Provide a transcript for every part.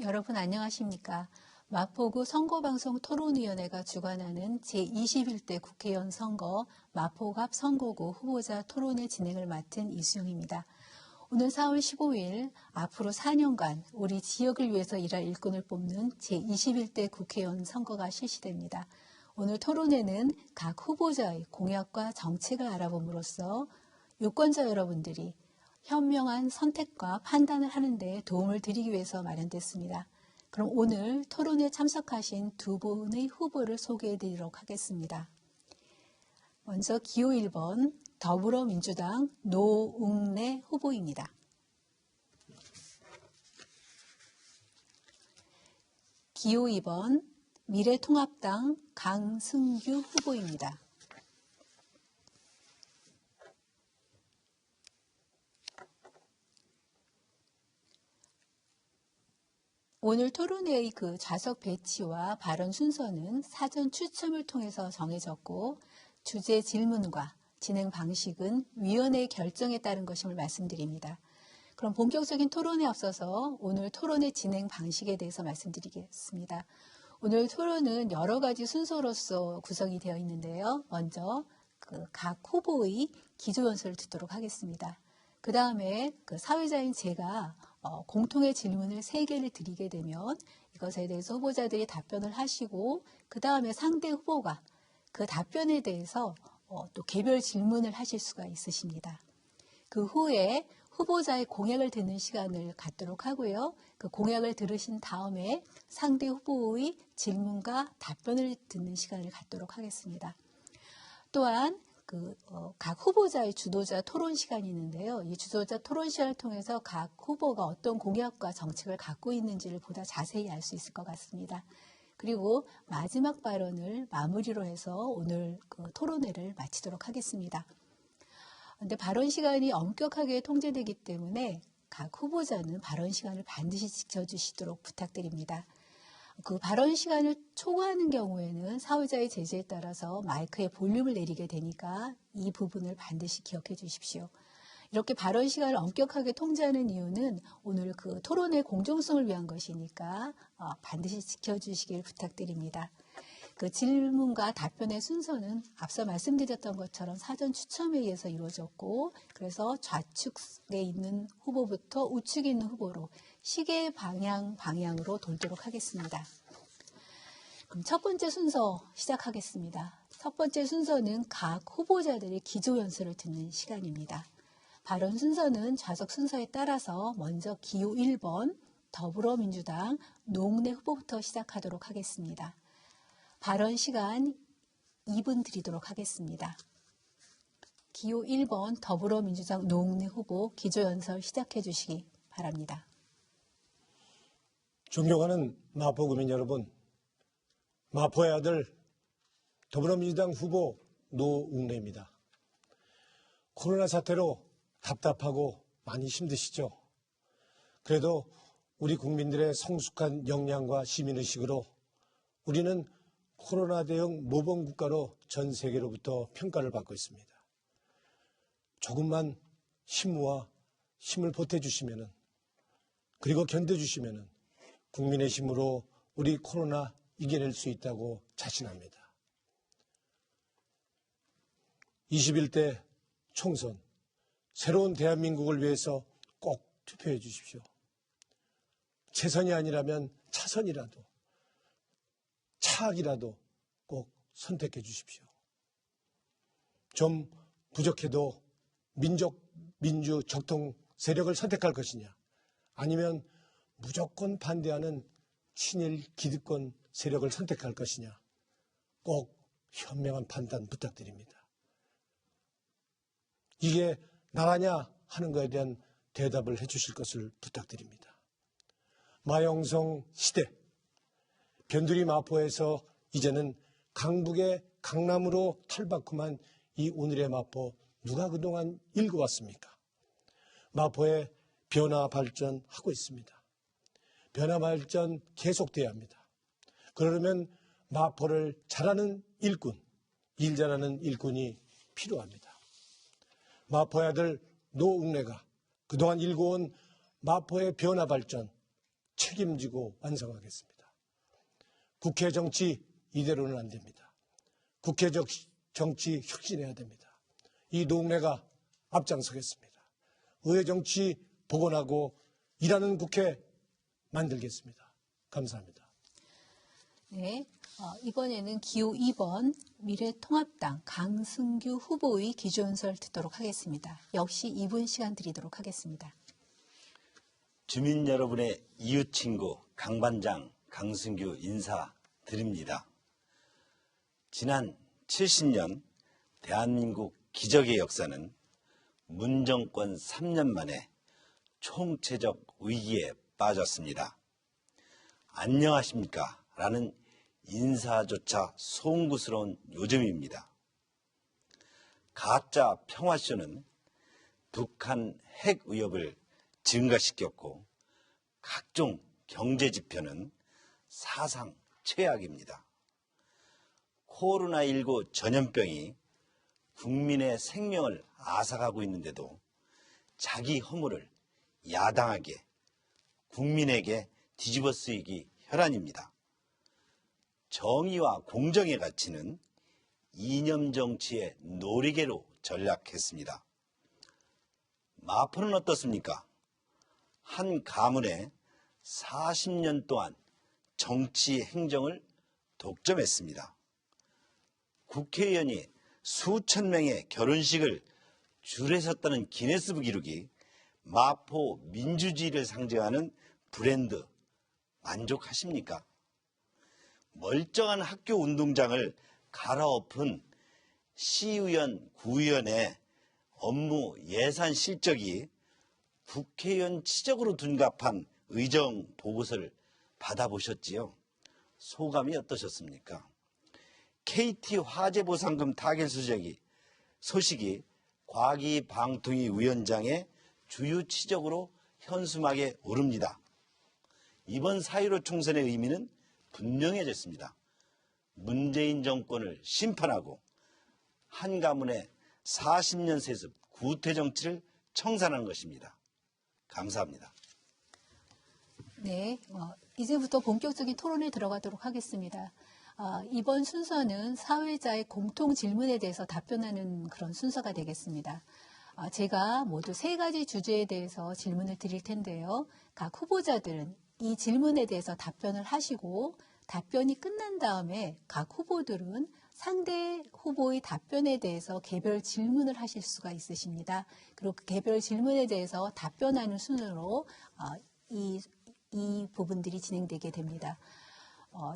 여러분 안녕하십니까? 마포구 선거방송 토론위원회가 주관하는 제21대 국회의원 선거 마포갑 선거구 후보자 토론회 진행을 맡은 이수영입니다. 오늘 4월 15일 앞으로 4년간 우리 지역을 위해서 일할 일꾼을 뽑는 제21대 국회의원 선거가 실시됩니다. 오늘 토론회는 각 후보자의 공약과 정책을 알아봄으로써 유권자 여러분들이 현명한 선택과 판단을 하는 데 도움을 드리기 위해서 마련됐습니다. 그럼 오늘 토론에 참석하신 두 분의 후보를 소개해 드리도록 하겠습니다. 먼저 기호 1번 더불어민주당 노웅래 후보입니다. 기호 2번 미래통합당 강승규 후보입니다. 오늘 토론회의 좌석 배치와 발언 순서는 사전 추첨을 통해서 정해졌고 주제 질문과 진행 방식은 위원회의 결정에 따른 것임을 말씀드립니다. 그럼 본격적인 토론에 앞서서 오늘 토론의 진행 방식에 대해서 말씀드리겠습니다. 오늘 토론은 여러 가지 순서로서 구성이 되어 있는데요. 먼저 각 후보의 기조연설을 듣도록 하겠습니다. 그 다음에 사회자인 제가 공통의 질문을 3개를 드리게 되면 이것에 대해서 후보자들이 답변을 하시고 그 다음에 상대 후보가 그 답변에 대해서 또 개별 질문을 하실 수가 있으십니다. 그 후에 후보자의 공약을 듣는 시간을 갖도록 하고요. 그 공약을 들으신 다음에 상대 후보의 질문과 답변을 듣는 시간을 갖도록 하겠습니다. 또한 각 후보자의 주도자 토론 시간이 있는데요. 이 주도자 토론 시간을 통해서 각 후보가 어떤 공약과 정책을 갖고 있는지를 보다 자세히 알 수 있을 것 같습니다. 그리고 마지막 발언을 마무리로 해서 오늘 토론회를 마치도록 하겠습니다. 그런데 발언 시간이 엄격하게 통제되기 때문에 각 후보자는 발언 시간을 반드시 지켜주시도록 부탁드립니다. 그 발언 시간을 초과하는 경우에는 사회자의 제재에 따라서 마이크의 볼륨을 내리게 되니까 이 부분을 반드시 기억해 주십시오. 이렇게 발언 시간을 엄격하게 통제하는 이유는 오늘 토론의 공정성을 위한 것이니까 반드시 지켜주시길 부탁드립니다. 그 질문과 답변의 순서는 앞서 말씀드렸던 것처럼 사전 추첨에 의해서 이루어졌고 그래서 좌측에 있는 후보부터 우측에 있는 후보로 시계 방향으로 돌도록 하겠습니다. 그럼 첫 번째 순서 시작하겠습니다. 첫 번째 순서는 각 후보자들의 기조연설을 듣는 시간입니다. 발언 순서는 좌석 순서에 따라서 먼저 기호 1번 더불어민주당 노웅래 후보부터 시작하도록 하겠습니다. 발언 시간 2분 드리도록 하겠습니다. 기호 1번 더불어민주당 노웅래 후보 기조연설 시작해 주시기 바랍니다. 존경하는 마포구민 여러분, 마포의 아들 더불어민주당 후보 노웅래입니다. 코로나 사태로 답답하고 많이 힘드시죠? 그래도 우리 국민들의 성숙한 역량과 시민의식으로 우리는 코로나 대응 모범국가로 전 세계로부터 평가를 받고 있습니다. 조금만 힘을 보태주시면은 그리고 견뎌주시면은 국민의 힘으로 우리 코로나 이겨낼 수 있다고 자신합니다. 21대 총선, 새로운 대한민국을 위해서 꼭 투표해 주십시오. 최선이 아니라면 차선이라도, 차악이라도 꼭 선택해 주십시오. 좀 부족해도 민주 적통 세력을 선택할 것이냐, 아니면 무조건 반대하는 친일 기득권 세력을 선택할 것이냐, 꼭 현명한 판단 부탁드립니다. 이게 나라냐 하는 것에 대한 대답을 해주실 것을 부탁드립니다. 마영성 시대, 변두리 마포에서 이제는 강북의 강남으로 탈바꿈한 이 오늘의 마포, 누가 그동안 읽어왔습니까? 마포의 변화 발전하고 있습니다. 변화 발전 계속돼야 합니다. 그러려면 마포를 잘하는 일꾼, 일 잘하는 일꾼이 필요합니다. 마포의 아들 노웅래가 그동안 일궈온 마포의 변화 발전, 책임지고 완성하겠습니다. 국회 정치 이대로는 안 됩니다. 국회적 정치 혁신해야 됩니다. 이 동네가 앞장서겠습니다. 의회 정치 복원하고 일하는 국회 만들겠습니다. 감사합니다. 네, 이번에는 기호 2번 미래통합당 강승규 후보의 기조연설 듣도록 하겠습니다. 역시 2분 시간 드리도록 하겠습니다. 주민 여러분의 이웃 친구 강반장 강승규 인사드립니다. 지난 70년 대한민국 기적의 역사는 문정권 3년 만에 총체적 위기에 빠졌습니다. 안녕하십니까? 라는 인사조차 송구스러운 요즘입니다. 가짜 평화쇼는 북한 핵 위협을 증가시켰고 각종 경제 지표는 사상 최악입니다. 코로나19 전염병이 국민의 생명을 앗아가고 있는데도 자기 허물을 야당에게 국민에게 뒤집어 쓰이기 혈안입니다. 정의와 공정의 가치는 이념 정치의 놀이개로 전락했습니다. 마포는 어떻습니까? 한 가문에 40년 동안 정치 행정을 독점했습니다. 국회의원이 수천 명의 결혼식을 줄에 섰다는 기네스북 기록이 마포 민주주의를 상징하는 브랜드 만족하십니까? 멀쩡한 학교 운동장을 갈아엎은 시의원, 구의원의 업무 예산 실적이 국회의원 치적으로 둔갑한 의정 보고서를 받아보셨지요? 소감이 어떠셨습니까? KT 화재보상금 타결 소식이 과기방통위 위원장의 주요 치적으로 현수막에 오릅니다. 이번 4.15 총선의 의미는 분명해졌습니다. 문재인 정권을 심판하고 한 가문의 40년 세습 구태 정치를 청산하는 것입니다. 감사합니다. 네, 이제부터 본격적인 토론에 들어가도록 하겠습니다. 이번 순서는 사회자의 공통 질문에 대해서 답변하는 그런 순서가 되겠습니다. 제가 모두 3가지 주제에 대해서 질문을 드릴 텐데요. 각 후보자들은 이 질문에 대해서 답변을 하시고 답변이 끝난 다음에 각 후보들은 상대 후보의 답변에 대해서 개별 질문을 하실 수가 있으십니다. 그리고 그 개별 질문에 대해서 답변하는 순으로 이 부분들이 진행되게 됩니다.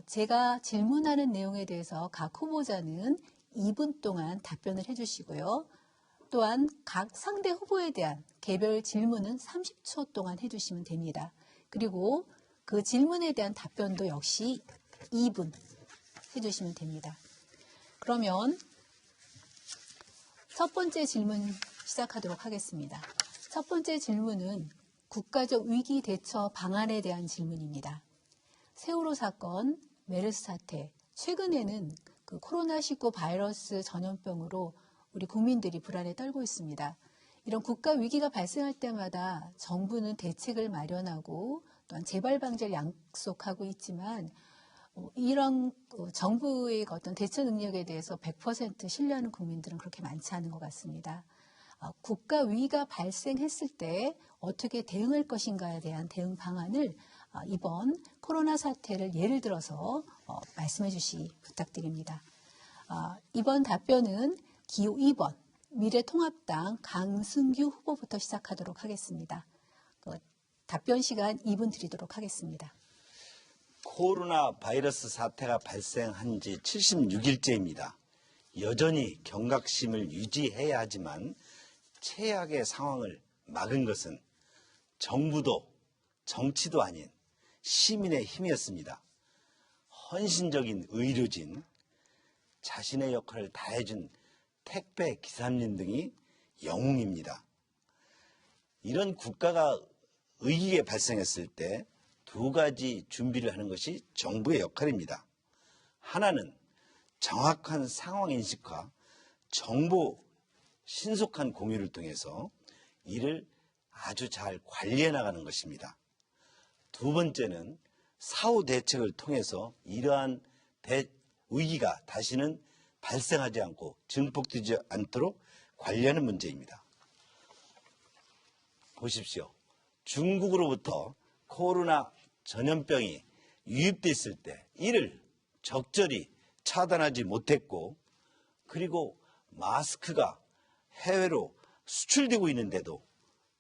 제가 질문하는 내용에 대해서 각 후보자는 2분 동안 답변을 해주시고요. 또한 각 상대 후보에 대한 개별 질문은 30초 동안 해주시면 됩니다. 그리고 그 질문에 대한 답변도 역시 2분 해주시면 됩니다. 그러면 첫 번째 질문 시작하도록 하겠습니다. 첫 번째 질문은 국가적 위기 대처 방안에 대한 질문입니다. 세월호 사건, 메르스 사태, 최근에는 그 코로나19 바이러스 전염병으로 우리 국민들이 불안에 떨고 있습니다. 이런 국가 위기가 발생할 때마다 정부는 대책을 마련하고 또한 재발 방지를 약속하고 있지만 이런 정부의 어떤 대처 능력에 대해서 100% 신뢰하는 국민들은 그렇게 많지 않은 것 같습니다. 국가 위기가 발생했을 때 어떻게 대응할 것인가에 대한 대응 방안을 이번 코로나 사태를 예를 들어서 말씀해 주시 부탁드립니다. 이번 답변은 기호 2번 미래통합당 강승규 후보부터 시작하도록 하겠습니다. 답변 시간 2분 드리도록 하겠습니다. 코로나 바이러스 사태가 발생한 지 76일째입니다. 여전히 경각심을 유지해야 하지만 최악의 상황을 막은 것은 정부도 정치도 아닌 시민의 힘이었습니다. 헌신적인 의료진, 자신의 역할을 다해준 택배 기사님 등이 영웅입니다. 이런 국가가 위기에 발생했을 때 2가지 준비를 하는 것이 정부의 역할입니다. 하나는 정확한 상황 인식과 정보 신속한 공유를 통해서 이를 아주 잘 관리해 나가는 것입니다. 두 번째는 사후 대책을 통해서 이러한 위기가 다시는 발생하지 않고 증폭되지 않도록 관리하는 문제입니다. 보십시오. 중국으로부터 코로나 전염병이 유입됐을 때 이를 적절히 차단하지 못했고, 그리고 마스크가 해외로 수출되고 있는데도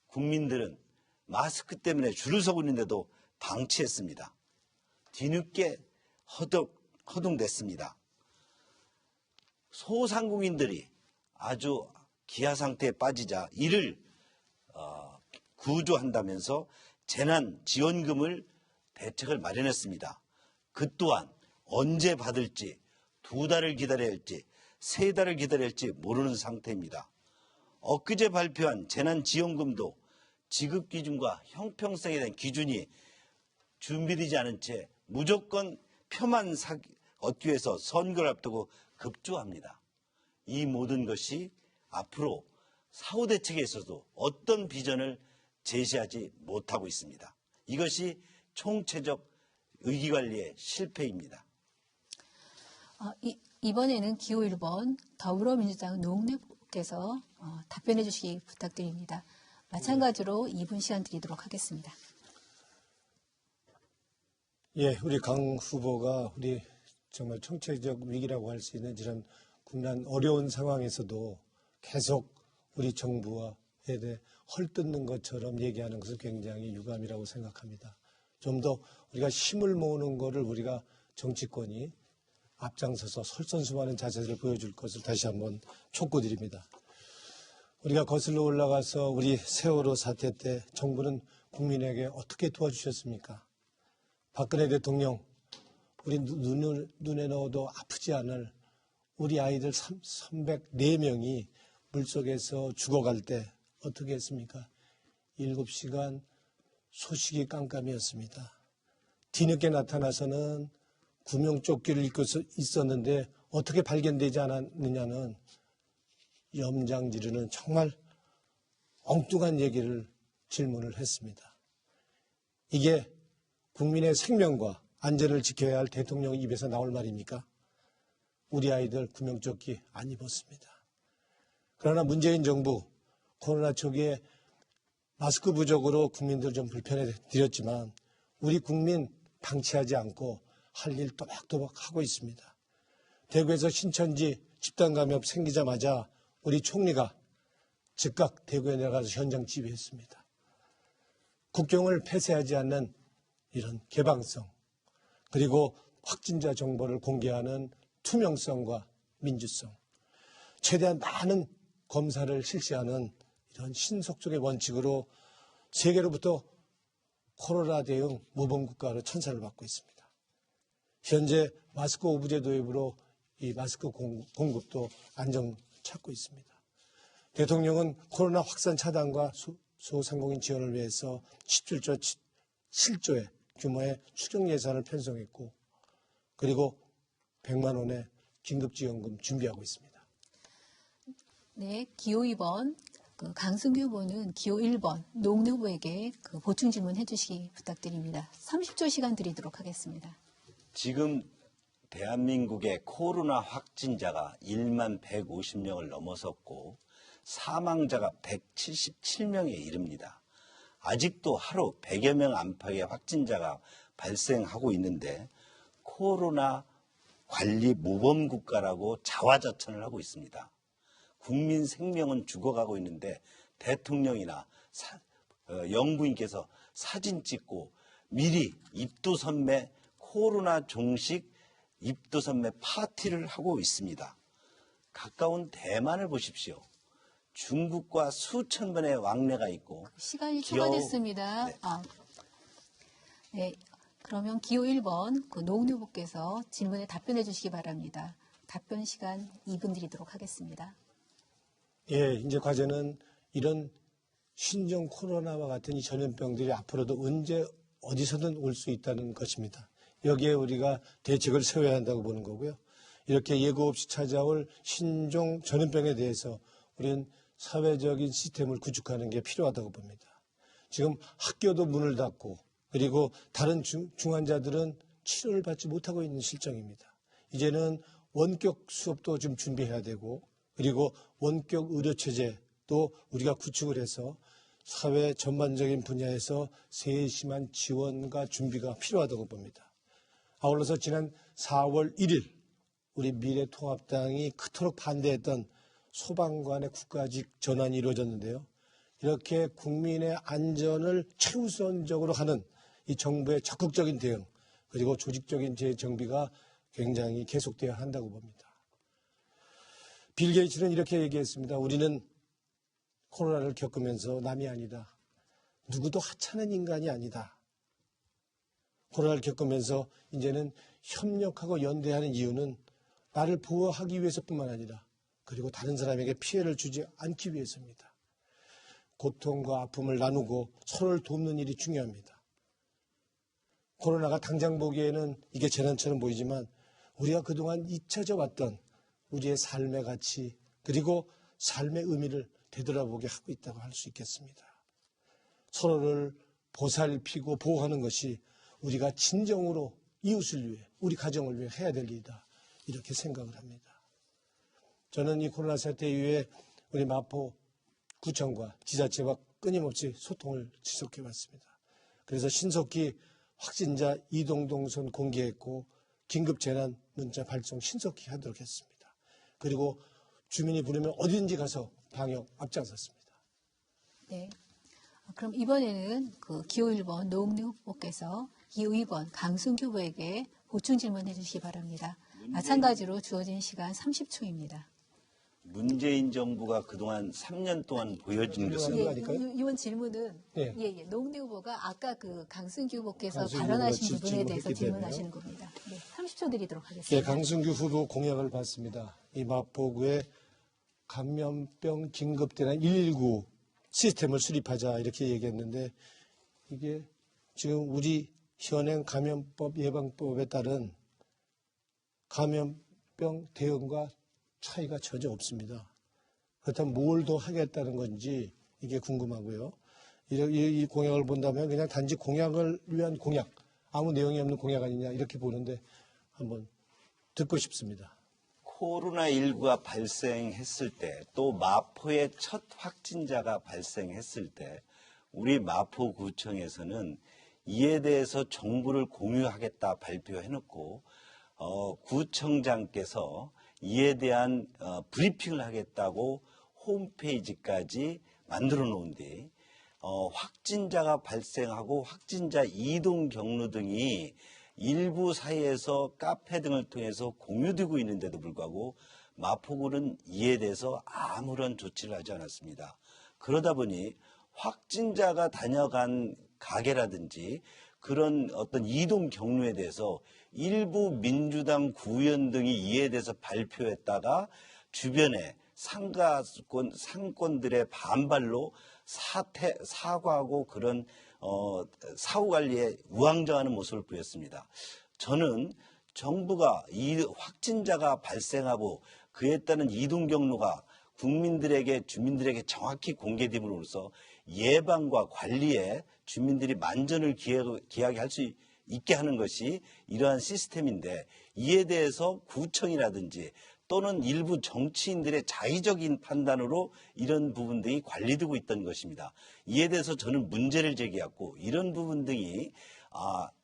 국민들은 마스크 때문에 줄을 서고 있는데도 방치했습니다. 뒤늦게 허둥댔습니다. 소상공인들이 아주 기아 상태에 빠지자 이를 구조한다면서 재난지원금을 대책을 마련했습니다. 그 또한 언제 받을지 2달을 기다려야 할지 3달을 기다려야 할지 모르는 상태입니다. 엊그제 발표한 재난지원금도 지급기준과 형평성에 대한 기준이 준비되지 않은 채 무조건 표만 얻기 위해서 선거를 앞두고 급조합니다. 이 모든 것이 앞으로 사후 대책에 있어서도 어떤 비전을 제시하지 못하고 있습니다. 이것이 총체적 위기관리의 실패입니다. 이번에는 기호 1번 더불어민주당 노웅래께서 답변해 주시기 부탁드립니다. 마찬가지로 2분 시간 드리도록 하겠습니다. 예, 우리 강 후보가 우리 정말 총체적 위기라고 할 수 있는 이런 국난 어려운 상황에서도 계속 우리 정부와 에 대해 헐뜯는 것처럼 얘기하는 것은 굉장히 유감이라고 생각합니다. 좀 더 우리가 힘을 모으는 것을 우리가 정치권이 앞장서서 솔선수범하는 자세를 보여줄 것을 다시 한번 촉구드립니다. 우리가 거슬러 올라가서 우리 세월호 사태 때 정부는 국민에게 어떻게 도와주셨습니까? 박근혜 대통령, 우리 눈에 넣어도 아프지 않을 우리 아이들 304명이 물속에서 죽어갈 때 어떻게 했습니까? 7시간 소식이 깜깜이었습니다. 뒤늦게 나타나서는 구명조끼를 입고 있었는데 어떻게 발견되지 않았느냐는 염장 지르는 정말 엉뚱한 얘기를 질문을 했습니다. 이게 국민의 생명과 안전을 지켜야 할 대통령 입에서 나올 말입니까? 우리 아이들 구명조끼 안 입었습니다. 그러나 문재인 정부 코로나 초기에 마스크 부족으로 국민들 좀 불편해 드렸지만 우리 국민 방치하지 않고 할 일 또박또박 하고 있습니다. 대구에서 신천지 집단 감염 생기자마자 우리 총리가 즉각 대구에 내려가서 현장 지휘했습니다. 국경을 폐쇄하지 않는 이런 개방성, 그리고 확진자 정보를 공개하는 투명성과 민주성, 최대한 많은 검사를 실시하는 이런 신속적의 원칙으로 세계로부터 코로나 대응 모범국가로 천사를 받고 있습니다. 현재 마스크 오브제 도입으로 이 마스크 공급도 안정 찾고 있습니다. 대통령은 코로나 확산 차단과 소상공인 지원을 위해서 17조의 규모의 추경 예산을 편성했고, 그리고 100만 원의 긴급지원금 준비하고 있습니다. 네, 기호 2번 강승규 후보는 기호 1번 노웅래 후보에게 보충 질문해 주시기 부탁드립니다. 30초 시간 드리도록 하겠습니다. 지금 대한민국의 코로나 확진자가 1만 150명을 넘어섰고 사망자가 177명에 이릅니다. 아직도 하루 100여 명 안팎의 확진자가 발생하고 있는데 코로나 관리 모범국가라고 자화자찬을 하고 있습니다. 국민 생명은 죽어가고 있는데 대통령이나 영부인께서 사진 찍고 미리 입도선매 코로나 종식 입도선매 파티를 하고 있습니다. 가까운 대만을 보십시오. 중국과 수천 번의 왕래가 있고 시간이 초과됐습니다. 네. 네, 그러면 기호 1번 노웅래 후보께서 질문에 답변해 주시기 바랍니다. 답변 시간 2분 드리도록 하겠습니다. 예, 이제 과제는 이런 신종 코로나와 같은 이 전염병들이 앞으로도 언제 어디서든 올 수 있다는 것입니다. 여기에 우리가 대책을 세워야 한다고 보는 거고요. 이렇게 예고 없이 찾아올 신종 전염병에 대해서 우리는 사회적인 시스템을 구축하는 게 필요하다고 봅니다. 지금 학교도 문을 닫고 그리고 다른 중환자들은 치료를 받지 못하고 있는 실정입니다. 이제는 원격 수업도 좀 준비해야 되고 그리고 원격 의료체제도 우리가 구축을 해서 사회 전반적인 분야에서 세심한 지원과 준비가 필요하다고 봅니다. 아울러서 지난 4월 1일 우리 미래통합당이 그토록 반대했던 소방관의 국가직 전환이 이루어졌는데요. 이렇게 국민의 안전을 최우선적으로 하는 이 정부의 적극적인 대응 그리고 조직적인 재정비가 굉장히 계속되어야 한다고 봅니다. 빌 게이츠는 이렇게 얘기했습니다. 우리는 코로나를 겪으면서 남이 아니다. 누구도 하찮은 인간이 아니다. 코로나를 겪으면서 이제는 협력하고 연대하는 이유는 나를 보호하기 위해서뿐만 아니라 그리고 다른 사람에게 피해를 주지 않기 위해서입니다. 고통과 아픔을 나누고 서로를 돕는 일이 중요합니다. 코로나가 당장 보기에는 이게 재난처럼 보이지만 우리가 그동안 잊혀져 왔던 우리의 삶의 가치 그리고 삶의 의미를 되돌아보게 하고 있다고 할 수 있겠습니다. 서로를 보살피고 보호하는 것이 우리가 진정으로 이웃을 위해 우리 가정을 위해 해야 될 일이다. 이렇게 생각을 합니다. 저는 이 코로나 사태 이후에 우리 마포구청과 지자체와 끊임없이 소통을 지속해 왔습니다. 그래서 신속히 확진자 이동동선 공개했고 긴급 재난 문자 발송 신속히 하도록 했습니다. 그리고 주민이 부르면 어디든지 가서 방역 앞장섰습니다. 네. 그럼 이번에는 그 기호 1번 노웅래 후보께서 기호 2번 강승규 후보에게 보충 질문해 주시기 바랍니다. 마찬가지로 주어진 시간 30초입니다. 문재인 정부가 그동안 3년 동안 보여준 것은 이번 질문은 네. 노웅래 후보가 아까 그 강승규 후보께서 강승규 발언하신 후보가 부분에 대해서 질문했기 질문하시는 겁니다. 네, 30초 드리도록 하겠습니다. 네, 강승규 후보 공약을 받습니다. 이 마포구에 감염병 긴급대란 119 시스템을 수립하자 이렇게 얘기했는데 이게 지금 우리 현행 감염법 예방법에 따른 감염병 대응과 차이가 전혀 없습니다. 그렇다면 뭘 더 하겠다는 건지 이게 궁금하고요. 이 공약을 본다면 그냥 단지 공약을 위한 공약, 아무 내용이 없는 공약 아니냐 이렇게 보는데 한번 듣고 싶습니다. 코로나19가 발생했을 때 또 마포의 첫 확진자가 발생했을 때 우리 마포구청에서는 이에 대해서 정보를 공유하겠다 발표해놓고 구청장께서 이에 대한 브리핑을 하겠다고 홈페이지까지 만들어 놓은 뒤 확진자가 발생하고 확진자 이동 경로 등이 일부 사이에서 카페 등을 통해서 공유되고 있는데도 불구하고 마포구는 이에 대해서 아무런 조치를 하지 않았습니다. 그러다 보니 확진자가 다녀간 가게라든지 그런 어떤 이동 경로에 대해서 일부 민주당 구의원 등이 이에 대해서 발표했다가 주변에 상권들의 반발로 사과하고 그런 사후 관리에 우왕좌왕하는 모습을 보였습니다. 저는 정부가 이 확진자가 발생하고 그에 따른 이동 경로가 국민들에게 주민들에게 정확히 공개됨으로써 예방과 관리에 주민들이 만전을 기하게 할 수 있게 하는 것이 이러한 시스템인데 이에 대해서 구청이라든지 또는 일부 정치인들의 자의적인 판단으로 이런 부분 등이 관리되고 있던 것입니다. 이에 대해서 저는 문제를 제기했고 이런 부분 등이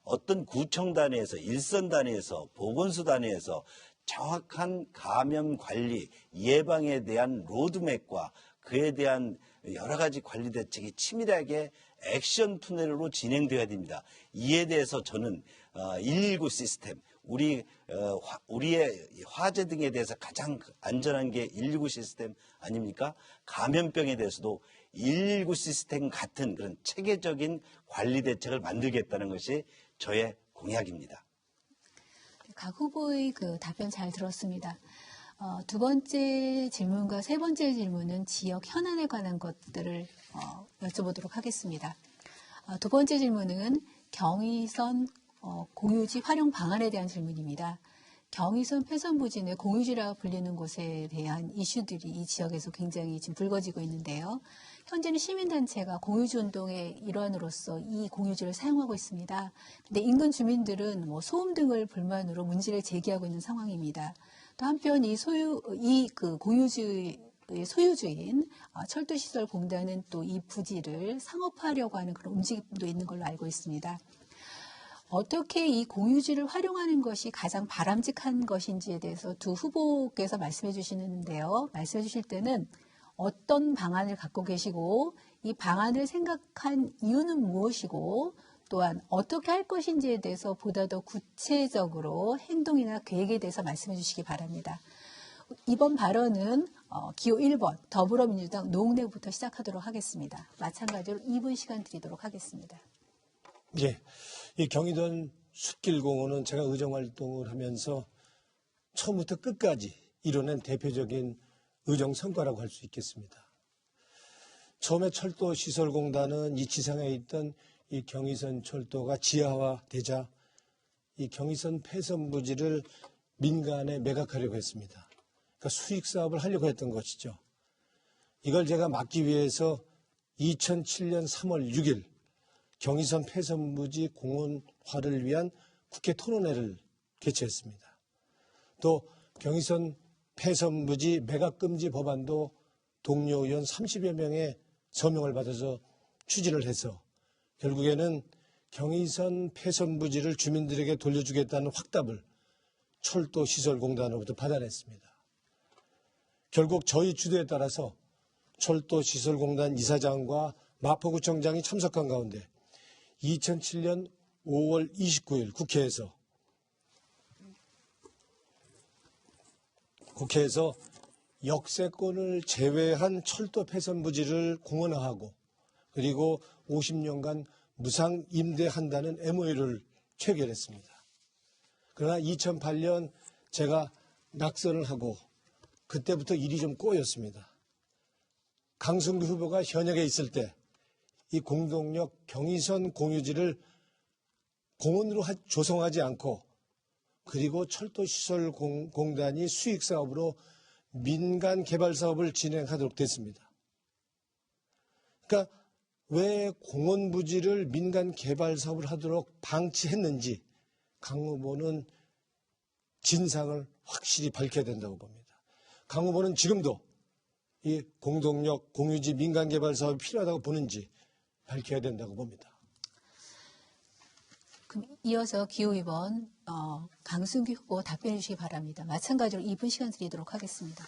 어떤 구청 단위에서 일선 단위에서 보건소 단위에서 정확한 감염 관리 예방에 대한 로드맵과 그에 대한 여러 가지 관리 대책이 치밀하게 액션 투넬로 진행되어야 됩니다. 이에 대해서 저는 119 시스템, 우리의 화재 등에 대해서 가장 안전한 게 119 시스템 아닙니까? 감염병에 대해서도 119 시스템 같은 그런 체계적인 관리 대책을 만들겠다는 것이 저의 공약입니다. 각 후보의 그 답변 잘 들었습니다. 두 번째 질문과 세 번째 질문은 지역 현안에 관한 것들을 여쭤보도록 하겠습니다. 두 번째 질문은 경의선 공유지 활용 방안에 대한 질문입니다. 경의선 폐선부지 공유지라고 불리는 곳에 대한 이슈들이 이 지역에서 굉장히 지금 불거지고 있는데요. 현재는 시민단체가 공유지 운동의 일환으로서 이 공유지를 사용하고 있습니다. 근데 인근 주민들은 뭐 소음 등을 불만으로 문제를 제기하고 있는 상황입니다. 또 한편 이 공유지의 소유주인 철도시설공단은 또 이 부지를 상업화하려고 하는 그런 움직임도 있는 걸로 알고 있습니다. 어떻게 이 공유지를 활용하는 것이 가장 바람직한 것인지에 대해서 두 후보께서 말씀해 주시는데요. 말씀해 주실 때는 어떤 방안을 갖고 계시고 이 방안을 생각한 이유는 무엇이고 또한 어떻게 할 것인지에 대해서 보다 더 구체적으로 행동이나 계획에 대해서 말씀해 주시기 바랍니다. 이번 발언은 기호 1번 더불어민주당 노웅래부터 시작하도록 하겠습니다. 마찬가지로 2분 시간 드리도록 하겠습니다. 예, 이 경의선 숲길공원은 제가 의정활동을 하면서 처음부터 끝까지 이뤄낸 대표적인 의정 성과라고 할 수 있겠습니다. 처음에 철도시설공단은 이 지상에 있던 이 경의선 철도가 지하화되자 이 경의선 폐선부지를 민간에 매각하려고 했습니다. 그러니까 수익 사업을 하려고 했던 것이죠. 이걸 제가 막기 위해서 2007년 3월 6일 경의선 폐선부지 공원화를 위한 국회 토론회를 개최했습니다. 또 경의선 폐선부지 매각금지 법안도 동료 의원 30여 명의 서명을 받아서 추진을 해서 결국에는 경의선 폐선부지를 주민들에게 돌려주겠다는 확답을 철도시설공단으로부터 받아냈습니다. 결국 저희 주도에 따라서 철도시설공단 이사장과 마포구청장이 참석한 가운데 2007년 5월 29일 국회에서 역세권을 제외한 철도 폐선부지를 공원화하고 그리고 50년간 무상 임대한다는 MOU를 체결했습니다. 그러나 2008년 제가 낙선을 하고 그때부터 일이 좀 꼬였습니다. 강승규 후보가 현역에 있을 때 이 공동역 경의선 공유지를 공원으로 조성하지 않고 그리고 철도시설공단이 수익사업으로 민간 개발 사업을 진행하도록 됐습니다. 그러니까 왜 공원 부지를 민간 개발 사업을 하도록 방치했는지 강 후보는 진상을 확실히 밝혀야 된다고 봅니다. 강 후보는 지금도 이 공동역 공유지 민간 개발 사업이 필요하다고 보는지 밝혀야 된다고 봅니다. 그럼 이어서 기호 2번 강승규 후보 답변해 주시기 바랍니다. 마찬가지로 2분 시간 드리도록 하겠습니다.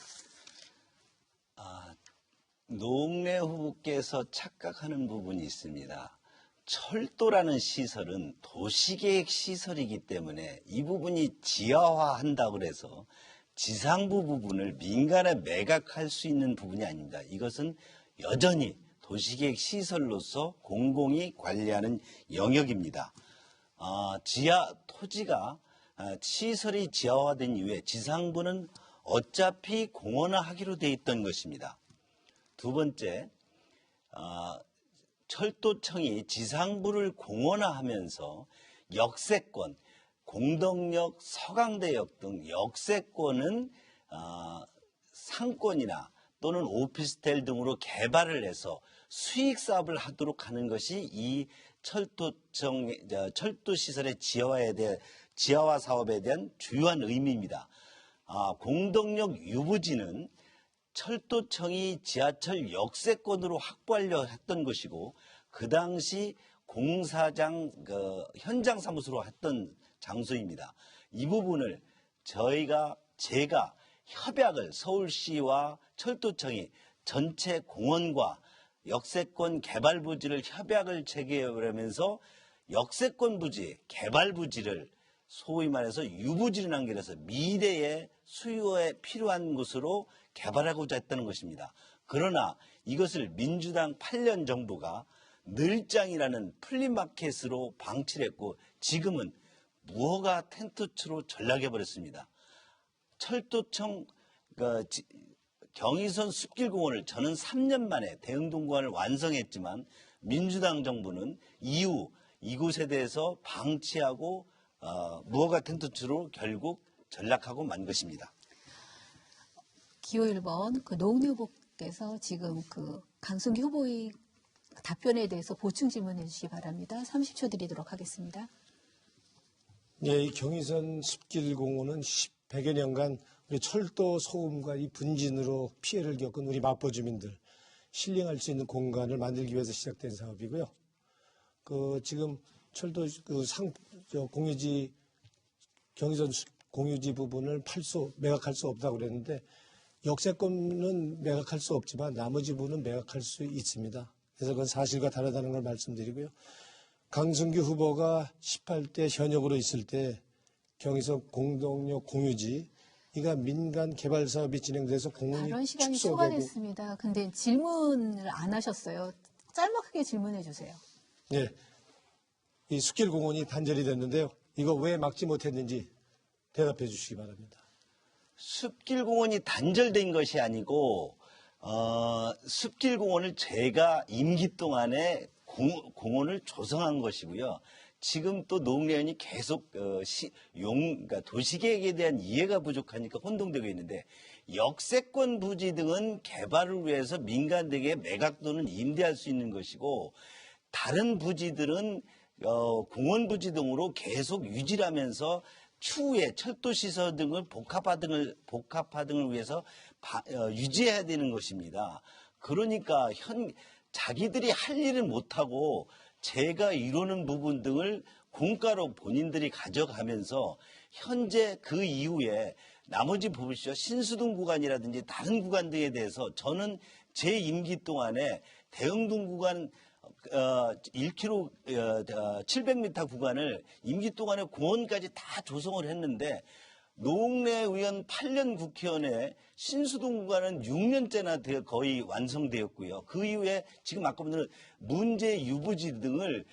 노웅래 후보께서 착각하는 부분이 있습니다. 철도라는 시설은 도시계획 시설이기 때문에 이 부분이 지하화한다고 해서 지상부 부분을 민간에 매각할 수 있는 부분이 아닙니다. 이것은 여전히 도시계획 시설로서 공공이 관리하는 영역입니다. 토지가 시설이 지하화된 이후에 지상부는 어차피 공원화하기로 돼 있던 것입니다. 두 번째, 철도청이 지상부를 공원화하면서 역세권, 공덕역, 서강대역 등 역세권은 상권이나 또는 오피스텔 등으로 개발을 해서 수익 사업을 하도록 하는 것이 이 철도시설의 지하화 사업에 대한 주요한 의미입니다. 공덕역 유부지는 철도청이 지하철 역세권으로 확보하려 했던 것이고 그 당시 공사장 현장 사무소로 했던 장소입니다. 이 부분을 제가 협약을 서울시와 철도청이 전체 공원과 역세권 개발 부지를 협약을 체결하면서 역세권 부지, 개발 부지를 소위 말해서 유부지를 연결해서 미래의 수요에 필요한 곳으로 개발하고자 했다는 것입니다. 그러나 이것을 민주당 8년 정부가 늘장이라는 플리마켓으로 방치를 했고 지금은 무허가 텐트츠로 전락해버렸습니다. 철도청 경의선 숲길공원을 저는 3년 만에 대흥동공원을 완성했지만 민주당 정부는 이후 이곳에 대해서 방치하고 무허가 텐트츠로 결국 전락하고 만 것입니다. 기호 1번 그 노웅래 후보께서 지금 그 강승규 후보의 답변에 대해서 보충 질문해 주시기 바랍니다. 30초 드리도록 하겠습니다. 예, 이 경의선 숲길공원은 100여 년간 우리 철도 소음과 이 분진으로 피해를 겪은 우리 마포 주민들 힐링할 수 있는 공간을 만들기 위해서 시작된 사업이고요. 지금 철도 공유지 경의선 공유지 부분을 매각할 수 없다고 그랬는데 역세권은 매각할 수 없지만 나머지 부분은 매각할 수 있습니다. 그래서 그건 사실과 다르다는 걸 말씀드리고요. 강승규 후보가 18대 현역으로 있을 때 경의선 공동역 공유지 이가 민간 개발 사업이 진행돼서 공원이 발언 시간이 축소되고 초과됐습니다. 근데 질문을 안 하셨어요. 짤막하게 질문해 주세요. 예, 이 숲길 공원이 단절이 됐는데요. 이거 왜 막지 못했는지 대답해 주시기 바랍니다. 숲길공원이 단절된 것이 아니고 숲길공원을 제가 임기 동안에 공원을 조성한 것이고요. 지금 또 노웅래 의원이 계속 그러니까 도시계획에 대한 이해가 부족하니까 혼동되고 있는데 역세권 부지 등은 개발을 위해서 민간에게 매각 또는 임대할 수 있는 것이고 다른 부지들은 공원 부지 등으로 계속 유지하면서 추후에 철도 시설 등을 복합화 등을 위해서 유지해야 되는 것입니다. 그러니까 자기들이 할 일을 못하고 제가 이루는 부분 등을 공가로 본인들이 가져가면서 현재 그 이후에 나머지 보십시오. 신수동 구간이라든지 다른 구간 등에 대해서 저는 제 임기 동안에 대흥동 구간 1km 700m 구간을 임기 동안에 공원까지 다 조성을 했는데 노웅래 의원 8년 국회의원에 신수동 구간은 6년째나 거의 완성되었고요. 그 이후에 지금 아까 보는 문제 유부지 등을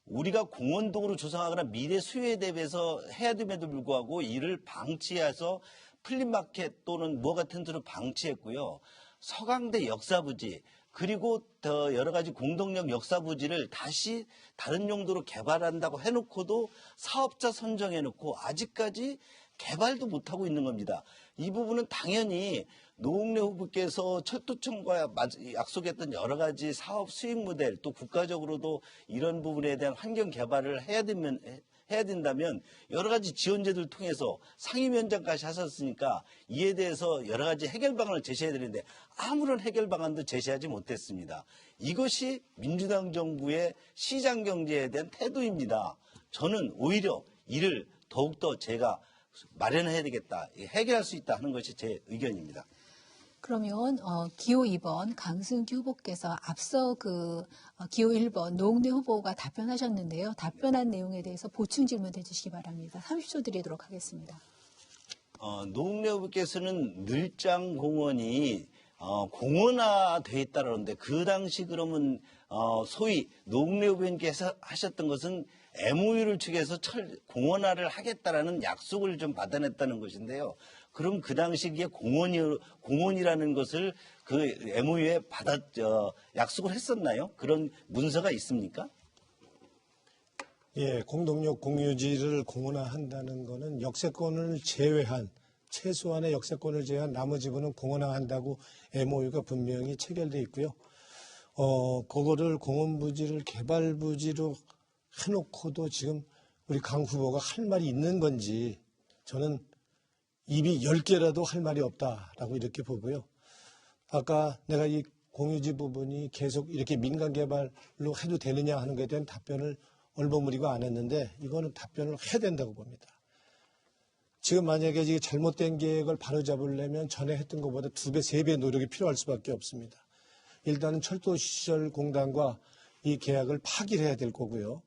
우리가 공원동으로 조성하거나 미래 수요에 대비해서 해야 됨에도 불구하고 이를 방치해서 플리마켓 또는 뭐 같은 데로 방치했고요. 서강대 역사부지 그리고 더 여러 가지 공동역 역사부지를 다시 다른 용도로 개발한다고 해놓고도 사업자 선정해놓고 아직까지 개발도 못하고 있는 겁니다. 이 부분은 당연히 노웅래 후보께서 철도청과 약속했던 여러 가지 사업 수익 모델 또 국가적으로도 이런 부분에 대한 환경 개발을 해야 된다면 여러 가지 지원제도를 통해서 상임위원장까지 하셨으니까 이에 대해서 여러 가지 해결 방안을 제시해야 되는데 아무런 해결 방안도 제시하지 못했습니다. 이것이 민주당 정부의 시장 경제에 대한 태도입니다. 저는 오히려 이를 더욱더 제가 마련해야 되겠다, 해결할 수 있다 하는 것이 제 의견입니다. 그러면 기호 2번 강승규 후보께서 앞서 기호 1번 노웅래 후보가 답변하셨는데요. 답변한 내용에 대해서 보충 질문해 주시기 바랍니다. 30초 드리도록 하겠습니다. 노웅래 후보께서는 늘장공원이 공원화되어 있다는데 그 당시 그러면 소위 노웅래 후보님께서 하셨던 것은 MOU를 측에서 공원화를 하겠다라는 약속을 좀 받아냈다는 것인데요. 그럼 그 당시에 공원이라는 것을 그 MOU에 약속을 했었나요? 그런 문서가 있습니까? 예, 공동역 공유지를 공원화한다는 것은 역세권을 제외한 최소한의 역세권을 제외한 나머지 부분은 공원화한다고 MOU가 분명히 체결되어 있고요. 그거를 공원부지를 개발부지로 해놓고도 지금 우리 강 후보가 할 말이 있는 건지 저는 입이 10개라도 할 말이 없다라고 이렇게 보고요. 아까 내가 이 공유지 부분이 계속 이렇게 민간 개발로 해도 되느냐 하는 것에 대한 답변을 얼버무리고 안 했는데 이거는 답변을 해야 된다고 봅니다. 지금 만약에 이게 잘못된 계획을 바로잡으려면 전에 했던 것보다 2배, 3배 노력이 필요할 수밖에 없습니다. 일단은 철도시설공단과 이 계약을 파기를 해야 될 거고요.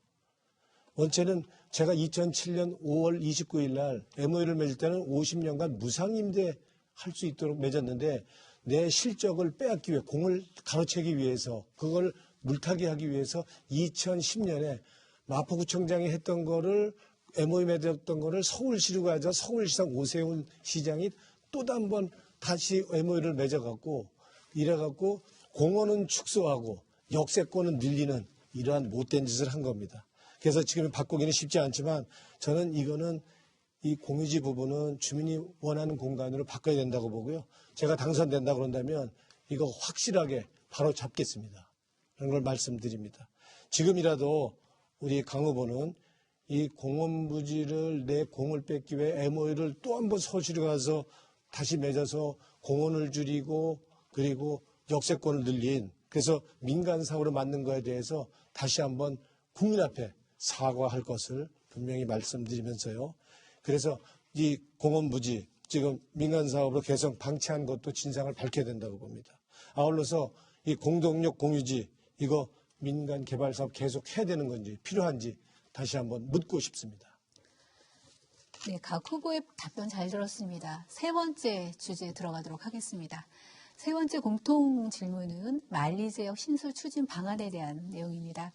원체는 제가 2007년 5월 29일 날 MOU를 맺을 때는 50년간 무상임대 할 수 있도록 맺었는데 내 실적을 빼앗기 위해 공을 가로채기 위해서 그걸 물타기 하기 위해서 2010년에 마포구청장이 했던 거를 MOU 맺었던 거를 서울시로 가져 서울시장 오세훈 시장이 또 한 번 다시 MOU를 맺어갖고 이래갖고 공원은 축소하고 역세권은 늘리는 이러한 못된 짓을 한 겁니다. 그래서 지금 바꾸기는 쉽지 않지만 저는 이거는 이 공유지 부분은 주민이 원하는 공간으로 바꿔야 된다고 보고요. 제가 당선된다 그런다면 이거 확실하게 바로 잡겠습니다. 그런 걸 말씀드립니다. 지금이라도 우리 강 후보는 이 공원 부지를 내 공을 뺏기 위해 MOU를 또 한 번 서울시로 가서 다시 맺어서 공원을 줄이고 그리고 역세권을 늘린 그래서 민간 사업으로 만든 거에 대해서 다시 한번 국민 앞에 사과할 것을 분명히 말씀드리면서요. 그래서 이 공원 부지 지금 민간 사업으로 개성 방치한 것도 진상을 밝혀야 된다고 봅니다. 아울러서 이 공동력 공유지 이거 민간 개발 사업 계속 해야 되는 건지 필요한지 다시 한번 묻고 싶습니다. 네, 각 후보의 답변 잘 들었습니다. 세 번째 주제에 들어가도록 하겠습니다. 세 번째 공통 질문은 만리지역 신설 추진 방안에 대한 내용입니다.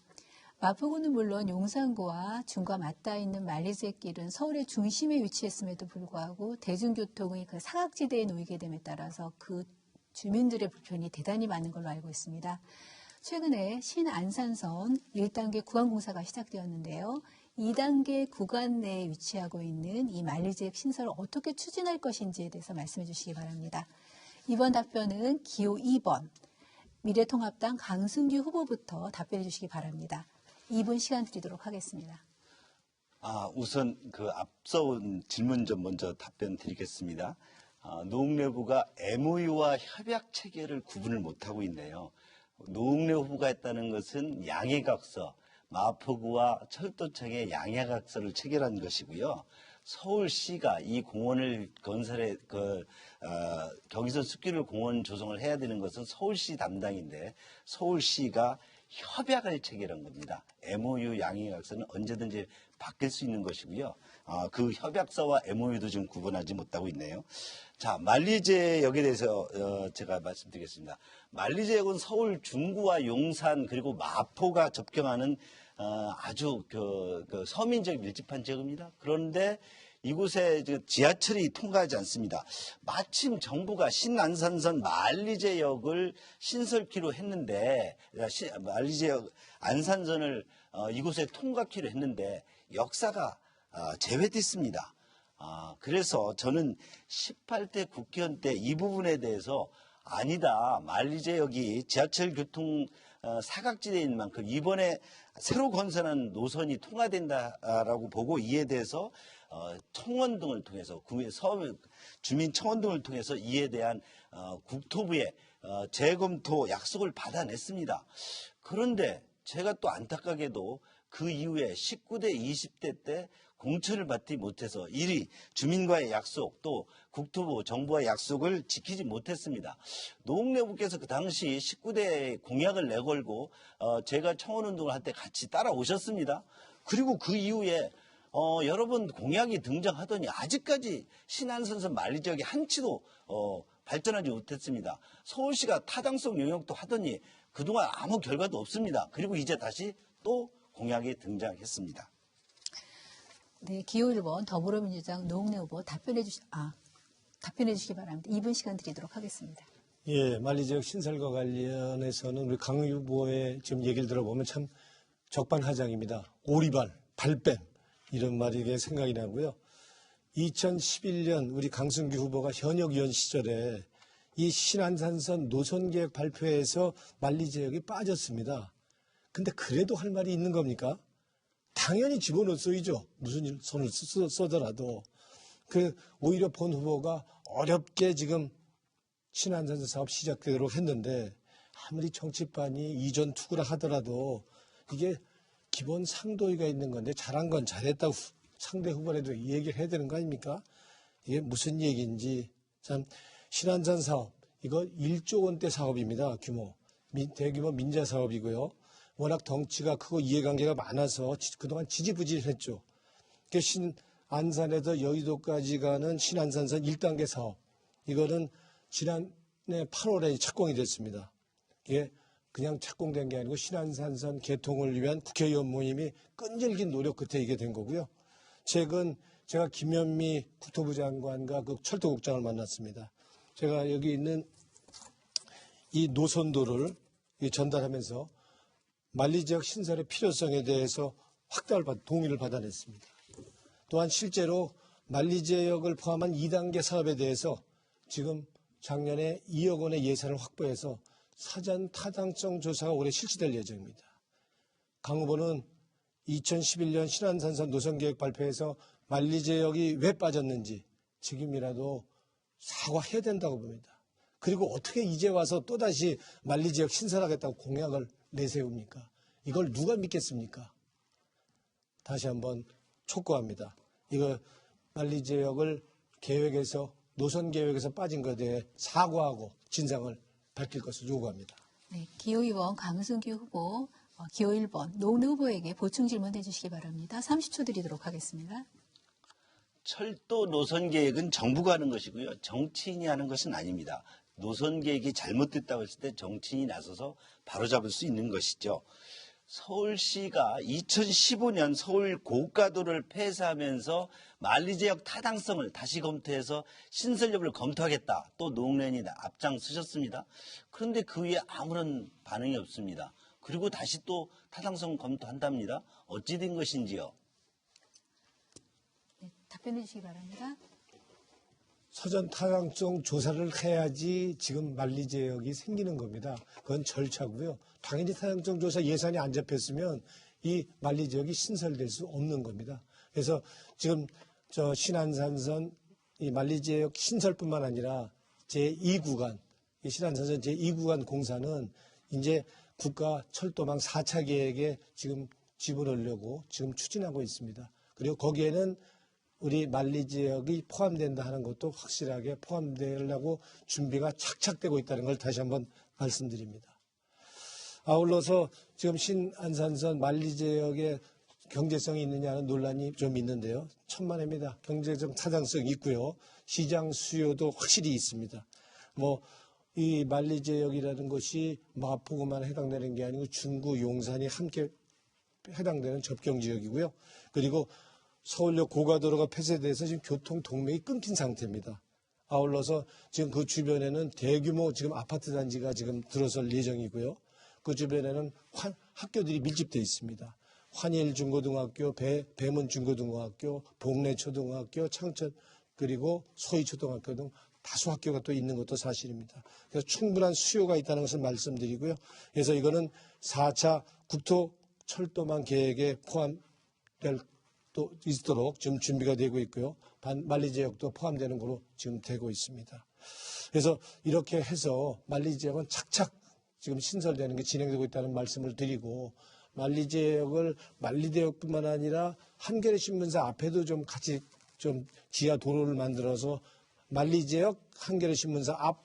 마포구는 물론 용산구와 중과 맞닿아 있는 만리지역길은 서울의 중심에 위치했음에도 불구하고 대중교통의 그 사각지대에 놓이게 됨에 따라서 그 주민들의 불편이 대단히 많은 걸로 알고 있습니다. 최근에 신안산선 1단계 구간 공사가 시작되었는데요. 2단계 구간 내에 위치하고 있는 이 만리지역 신설을 어떻게 추진할 것인지에 대해서 말씀해 주시기 바랍니다. 이번 답변은 기호 2번 미래통합당 강승규 후보부터 답변해 주시기 바랍니다. 2분 시간 드리도록 하겠습니다. 우선 그 앞서온 질문 좀 먼저 답변 드리겠습니다. 노웅래부가 MOU와 협약 체계를 구분을 못하고 있네요. 노웅래 후보가 했다는 것은 양해각서, 마포구와 철도청의 양해각서를 체결한 것이고요. 서울시가 이 공원을 건설해 경의선 숲길 공원 조성을 해야 되는 것은 서울시 담당인데 서울시가 협약을 체결한 겁니다. MOU 양해각서는 언제든지 바뀔 수 있는 것이고요. 그 협약서와 MOU도 지금 구분하지 못하고 있네요. 자, 만리지역에 대해서 제가 말씀드리겠습니다. 만리지역은 서울 중구와 용산 그리고 마포가 접경하는 아주 그 서민적 밀집한 지역입니다. 그런데 이곳에 지하철이 통과하지 않습니다. 마침 정부가 신안산선 만리지역을 신설키로 했는데 만리지역 안산선을 이곳에 통과키로 했는데 역사가 제외됐습니다. 그래서 저는 18대 국회의원 때 이 부분에 대해서 아니다. 만리지역이 지하철 교통 사각지대에 있는 만큼 이번에 새로 건설한 노선이 통과된다라고 보고 이에 대해서 청원 등을 통해서 주민 청원 등을 통해서 이에 대한 국토부의 재검토 약속을 받아냈습니다. 그런데 제가 또 안타깝게도 그 이후에 19대, 20대 때 공천을 받지 못해서 이리 주민과의 약속 또 국토부 정부와의 약속을 지키지 못했습니다. 노웅래 후보께서 그 당시 19대 공약을 내걸고 제가 청원운동을 할 때 같이 따라오셨습니다. 그리고 그 이후에 여러 번 공약이 등장하더니 아직까지 신안선선 만리지역이 한치도 발전하지 못했습니다. 서울시가 타당성 용역도 하더니 그동안 아무 결과도 없습니다. 그리고 이제 다시 또 공약이 등장했습니다. 네, 기호 1번 더불어민주당 노웅래 후보 답변해 주시기 바랍니다. 2분 시간 드리도록 하겠습니다. 예, 만리지역 신설과 관련해서는 우리 강 후보의 지금 얘기를 들어보면 참 적반하장입니다. 오리발, 발뺌 이런 말이 생각이 나고요. 2011년 우리 강승규 후보가 현역 의원 시절에 이 신안산선 노선계획 발표에서 만리지역이 빠졌습니다. 근데 그래도 할 말이 있는 겁니까? 당연히 집어넣어야죠. 무슨 손을 써더라도. 오히려 본 후보가 어렵게 지금 신안산선 사업 시작되도록 했는데 아무리 정치판이 이전 투구라 하더라도 이게 기본 상도위가 있는 건데 잘한 건 잘했다고 상대 후보에도 얘기를 해야 되는 거 아닙니까? 이게 무슨 얘기인지 참 신안산 사업 이거 1조 원대 사업입니다. 규모. 대규모 민자 사업이고요. 워낙 덩치가 크고 이해관계가 많아서 그동안 지지부진했죠. 신안산에서 여의도까지 가는 신안산선 1단계 사업. 이거는 지난해 8월에 착공이 됐습니다. 이게 그냥 착공된 게 아니고 신안산선 개통을 위한 국회의원 모임이 끈질긴 노력 끝에 이게 된 거고요. 최근 제가 김현미 국토부 장관과 그 철도국장을 만났습니다. 제가 여기 있는 이 노선도를 전달하면서 만리지역 신설의 필요성에 대해서 동의를 받아냈습니다. 또한 실제로 만리지역을 포함한 2단계 사업에 대해서 지금 작년에 2억 원의 예산을 확보해서 사전 타당성 조사가 올해 실시될 예정입니다. 강 후보는 2011년 신안산선 노선계획 발표에서 만리지역이 왜 빠졌는지 지금이라도 사과해야 된다고 봅니다. 그리고 어떻게 이제 와서 또다시 만리지역 신설하겠다고 공약을 내세웁니까? 이걸 누가 믿겠습니까? 다시 한번 촉구합니다. 이거 만리지역을 계획에서 노선계획에서 빠진 것에 대해 사과하고 진상을 밝힐 것을 요구합니다. 네, 기호의원 강승규 후보, 기호 1번 노은혜 후보에게 보충 질문해 주시기 바랍니다. 30초 드리도록 하겠습니다. 철도 노선 계획은 정부가 하는 것이고요. 정치인이 하는 것은 아닙니다. 노선 계획이 잘못됐다고 했을 때 정치인이 나서서 바로잡을 수 있는 것이죠. 서울시가 2015년 서울 고가도를 폐쇄하면서 만리지역 타당성을 다시 검토해서 신설 여부를 검토하겠다. 또 노웅래님 앞장서셨습니다. 그런데 그 위에 아무런 반응이 없습니다. 그리고 다시 또 타당성 검토한답니다. 어찌 된 것인지요? 네, 답변해 주시기 바랍니다. 사전 타당성 조사를 해야지 지금 만리지역이 생기는 겁니다. 그건 절차고요. 당연히 타당성 조사 예산이 안 잡혔으면 이 만리지역이 신설될 수 없는 겁니다. 그래서 지금 저 신안산선 이 만리지역 신설뿐만 아니라 제2구간, 이 신안산선 제2구간 공사는 이제 국가 철도망 4차 계획에 지금 집어넣으려고 지금 추진하고 있습니다. 그리고 거기에는 우리 만리지역이 포함된다 하는 것도 확실하게 포함되려고 준비가 착착되고 있다는 걸 다시 한번 말씀드립니다. 아울러서 지금 신안산선 만리지역에 경제성이 있느냐는 논란이 좀 있는데요. 천만입니다. 경제적 타당성이 있고요. 시장 수요도 확실히 있습니다. 이 만리지역이라는 것이 마포구만 해당되는 게 아니고 중구, 용산이 함께 해당되는 접경지역이고요. 그리고 서울역 고가도로가 폐쇄돼서 지금 교통 동맥이 끊긴 상태입니다. 아울러서 지금 그 주변에는 대규모 지금 아파트 단지가 지금 들어설 예정이고요. 그 주변에는 학교들이 밀집되어 있습니다. 환일중고등학교, 배문중고등학교, 봉래초등학교, 창천 그리고 소희초등학교 등 다수 학교가 또 있는 것도 사실입니다. 그래서 충분한 수요가 있다는 것을 말씀드리고요. 그래서 이거는 4차 국토철도망 계획에 포함될 또 있도록 지금 준비가 되고 있고요. 만리지역도 포함되는 걸로 지금 되고 있습니다. 그래서 이렇게 해서 만리지역은 착착 지금 신설되는 게 진행되고 있다는 말씀을 드리고 만리지역을 만리대역뿐만 아니라 한겨레 신문사 앞에도 좀 같이 좀 지하 도로를 만들어서 만리지역 한겨레 신문사 앞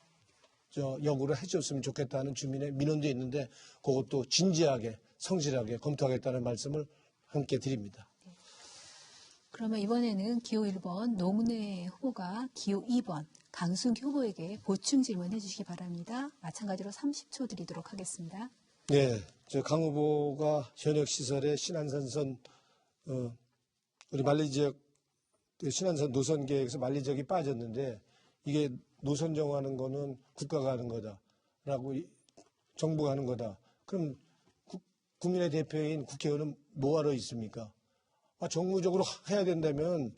역으로 해줬으면 좋겠다는 주민의 민원도 있는데 그것도 진지하게 성실하게 검토하겠다는 말씀을 함께 드립니다. 그러면 이번에는 기호 1번 노은혜 후보가 기호 2번 강승규 후보에게 보충 질문해 주시기 바랍니다. 마찬가지로 30초 드리도록 하겠습니다. 네, 강 후보가 현역시설의 신안산선 우리 만리지역 신안산 노선계획에서 만리지역이 빠졌는데 이게 노선 정하는 거는 국가가 하는 거다라고 정부가 하는 거다. 그럼 국민의 대표인 국회의원은 뭐하러 있습니까? 정무적으로 해야 된다면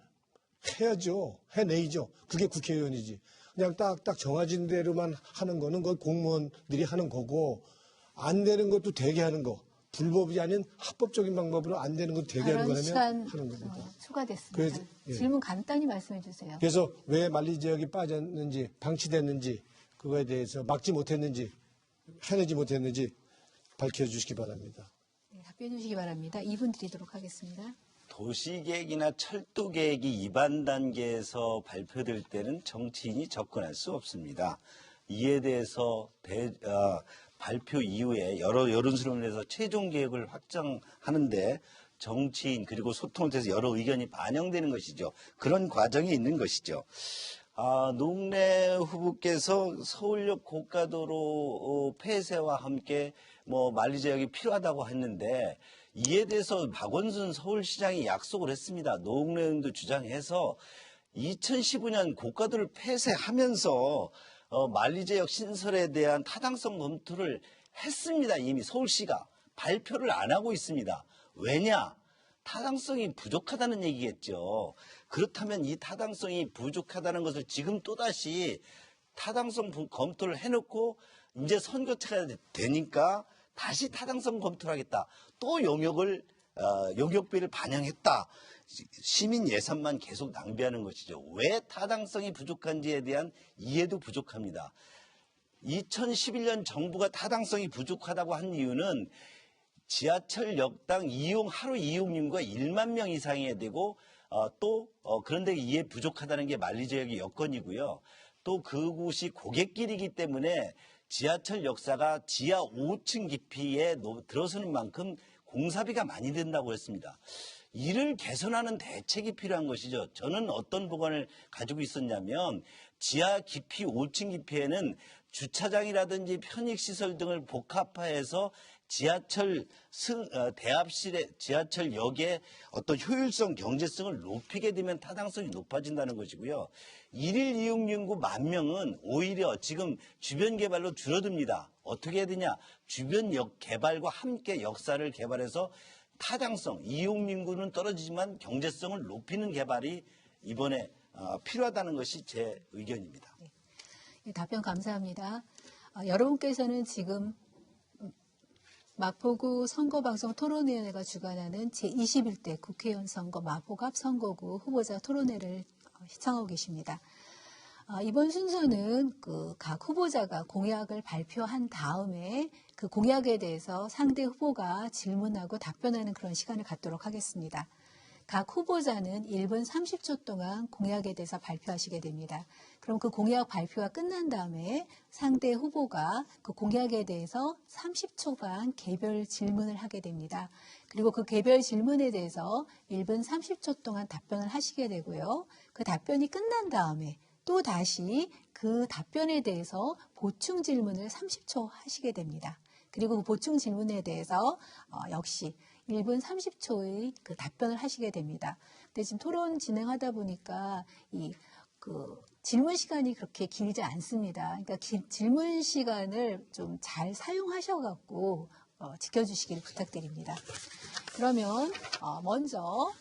해야죠. 해내야죠. 그게 국회의원이지. 그냥 딱딱 정해진 대로만 하는 거는 그 공무원들이 하는 거고 안 되는 것도 되게 하는 거. 불법이 아닌 합법적인 방법으로 안 되는 것도 되게 하는 거라면 시간 하는 겁니다. 추가됐습니다. 그래서, 예. 질문 간단히 말씀해 주세요. 그래서 왜 만리지역이 빠졌는지 방치됐는지 그거에 대해서 막지 못했는지 해내지 못했는지 밝혀주시기 바랍니다. 네, 답변해 주시기 바랍니다. 2분 드리도록 하겠습니다. 도시계획이나 철도계획이 2반 단계에서 발표될 때는 정치인이 접근할 수 없습니다. 이에 대해서 발표 이후에 여러 여론수렴을 해서 최종 계획을 확정하는데 정치인 그리고 소통을 통해서 여러 의견이 반영되는 것이죠. 그런 과정이 있는 것이죠. 노웅래 후보께서 서울역 고가도로 폐쇄와 함께 만리지역이 필요하다고 했는데 이에 대해서 박원순 서울시장이 약속을 했습니다. 노웅래 의원도 주장해서 2015년 고가도를 폐쇄하면서 만리지역 신설에 대한 타당성 검토를 했습니다. 이미 서울시가 발표를 안 하고 있습니다. 왜냐? 타당성이 부족하다는 얘기겠죠. 그렇다면 이 타당성이 부족하다는 것을 지금 또다시 타당성 검토를 해놓고 이제 선거차가 되니까 다시 타당성 검토를 하겠다. 또 용역비를 반영했다. 시민 예산만 계속 낭비하는 것이죠. 왜 타당성이 부족한지에 대한 이해도 부족합니다. 2011년 정부가 타당성이 부족하다고 한 이유는 지하철역당 하루 이용률과 1만 명 이상이어야 되고 그런데 이해 부족하다는 게 만리지역의 여건이고요. 또 그곳이 고갯길이기 때문에 지하철 역사가 지하 5층 깊이에 들어서는 만큼 공사비가 많이 든다고 했습니다. 이를 개선하는 대책이 필요한 것이죠. 저는 어떤 보관을 가지고 있었냐면 지하 깊이 5층 깊이에는 주차장이라든지 편익시설 등을 복합화해서 지하철역의 어떤 효율성, 경제성을 높이게 되면 타당성이 높아진다는 것이고요. 일일 이용 인구 10,000명은 오히려 지금 주변 개발로 줄어듭니다. 어떻게 해야 되냐? 주변 역 개발과 함께 역사를 개발해서 타당성, 이용 인구는 떨어지지만 경제성을 높이는 개발이 이번에 필요하다는 것이 제 의견입니다. 네, 답변 감사합니다. 여러분께서는 지금 마포구 선거방송 토론위원회가 주관하는 제21대 국회의원 선거 마포갑 선거구 후보자 토론회를 시청하고 계십니다. 이번 순서는 각 후보자가 공약을 발표한 다음에 그 공약에 대해서 상대 후보가 질문하고 답변하는 그런 시간을 갖도록 하겠습니다. 각 후보자는 1분 30초 동안 공약에 대해서 발표하시게 됩니다. 그럼 그 공약 발표가 끝난 다음에 상대 후보가 그 공약에 대해서 30초간 개별 질문을 하게 됩니다. 그리고 그 개별 질문에 대해서 1분 30초 동안 답변을 하시게 되고요. 그 답변이 끝난 다음에 또 다시 그 답변에 대해서 보충 질문을 30초 하시게 됩니다. 그리고 그 보충 질문에 대해서 역시 1분 30초의 그 답변을 하시게 됩니다. 근데 지금 토론 진행하다 보니까 질문 시간이 그렇게 길지 않습니다. 그러니까 질문 시간을 좀 잘 사용하셔갖고 지켜주시기를 부탁드립니다. 그러면 먼저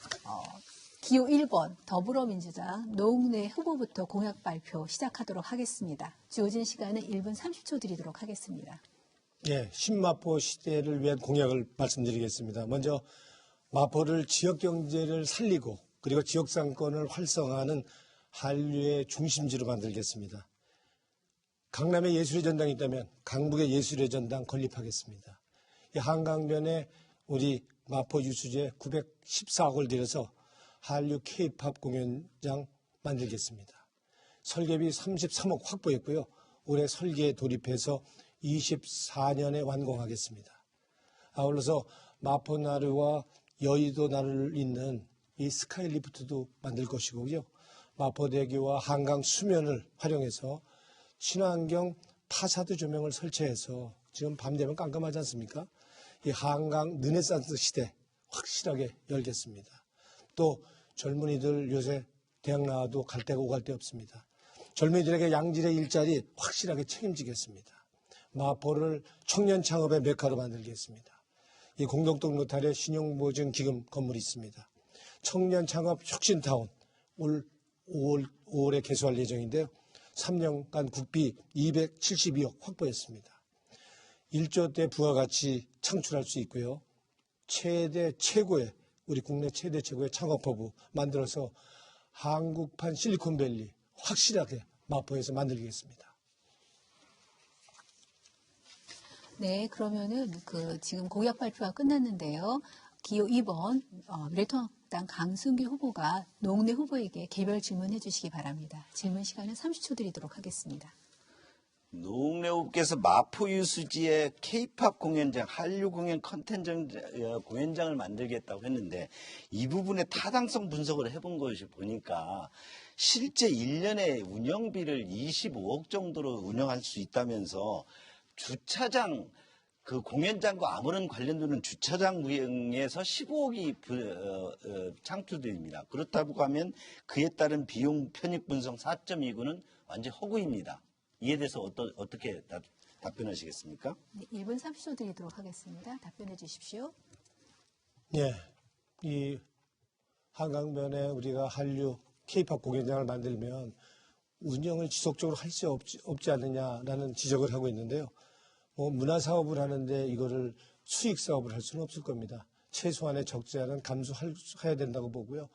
기호 1번 더불어민주당 노웅래 후보부터 공약 발표 시작하도록 하겠습니다. 주어진 시간은 1분 30초 드리도록 하겠습니다. 예, 신마포 시대를 위한 공약을 말씀드리겠습니다. 먼저 마포를 지역 경제를 살리고 그리고 지역 상권을 활성화하는 한류의 중심지로 만들겠습니다. 강남에 예술의 전당이 있다면 강북에 예술의 전당 건립하겠습니다. 이 한강변에 우리 마포 유수지에 914억을 들여서 한류 K-팝 공연장 만들겠습니다. 설계비 33억 확보했고요. 올해 설계에 돌입해서 24년에 완공하겠습니다. 아울러서 마포나루와 여의도나루를 잇는 이 스카이리프트도 만들 것이고요. 마포대교와 한강 수면을 활용해서 친환경 파사드 조명을 설치해서 지금 밤 되면 깜깜하지 않습니까? 이 한강 르네상스 시대 확실하게 열겠습니다. 또 젊은이들 요새 대학 나와도 갈 데가 오갈 데 없습니다. 젊은이들에게 양질의 일자리 확실하게 책임지겠습니다. 마포를 청년 창업의 메카로 만들겠습니다. 이 공동동 로타리에 신용보증기금 건물이 있습니다. 청년 창업 혁신타운 올 5월에 개소할 예정인데요. 3년간 국비 272억 확보했습니다. 1조대 부가가치 창출할 수 있고요. 우리 국내 최대 최고의 창업허브 만들어서 한국판 실리콘밸리 확실하게 마포에서 만들겠습니다. 네, 그러면은 지금 공약 발표가 끝났는데요. 기호 2번 미래통합당 강승규 후보가 노웅래 후보에게 개별 질문해 주시기 바랍니다. 질문 시간은 30초 드리도록 하겠습니다. 노웅래 후보께서 마포 유수지에 K-팝 공연장, 한류 공연 공연장을 만들겠다고 했는데 이 부분의 타당성 분석을 해본 것이 보니까 실제 1년에 운영비를 25억 정도로 운영할 수 있다면서 주차장 그 공연장과 아무런 관련되는 주차장 무형에서 15억이 창출됩니다. 그렇다고 하면 그에 따른 비용 편익 분석 4.29는 완전 허구입니다. 이에 대해서 어떻게 답변하시겠습니까? 네, 1분 30초 드리도록 하겠습니다. 답변해 주십시오. 예, 이 한강변에 우리가 한류 K-팝 공연장을 만들면 운영을 지속적으로 할 수 없지 않느냐라는 지적을 하고 있는데요. 뭐 문화 사업을 하는데 이거를 수익 사업을 할 수는 없을 겁니다. 최소한의 적자는 감수해야 된다고 보고요.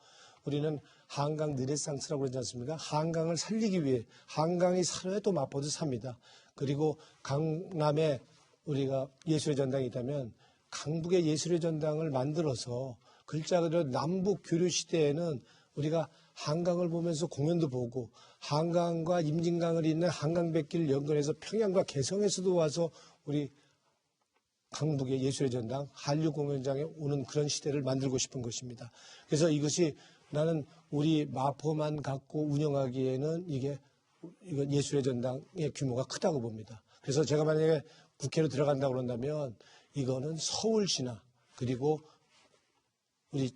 우리는 한강 르네상스라고 그러지 않습니까? 한강을 살리기 위해 한강이 살아야 또 마포도 삽니다. 그리고 강남에 우리가 예술의 전당이 있다면 강북의 예술의 전당을 만들어서 글자 그대로 남북 교류 시대에는 우리가 한강을 보면서 공연도 보고 한강과 임진강을 잇는 한강백길을 연결해서 평양과 개성에서도 와서 우리 강북의 예술의 전당 한류 공연장에 오는 그런 시대를 만들고 싶은 것입니다. 그래서 이것이 나는 우리 마포만 갖고 운영하기에는 이건 예술의 전당의 규모가 크다고 봅니다. 그래서 제가 만약에 국회로 들어간다고 그런다면 이거는 서울시나 그리고 우리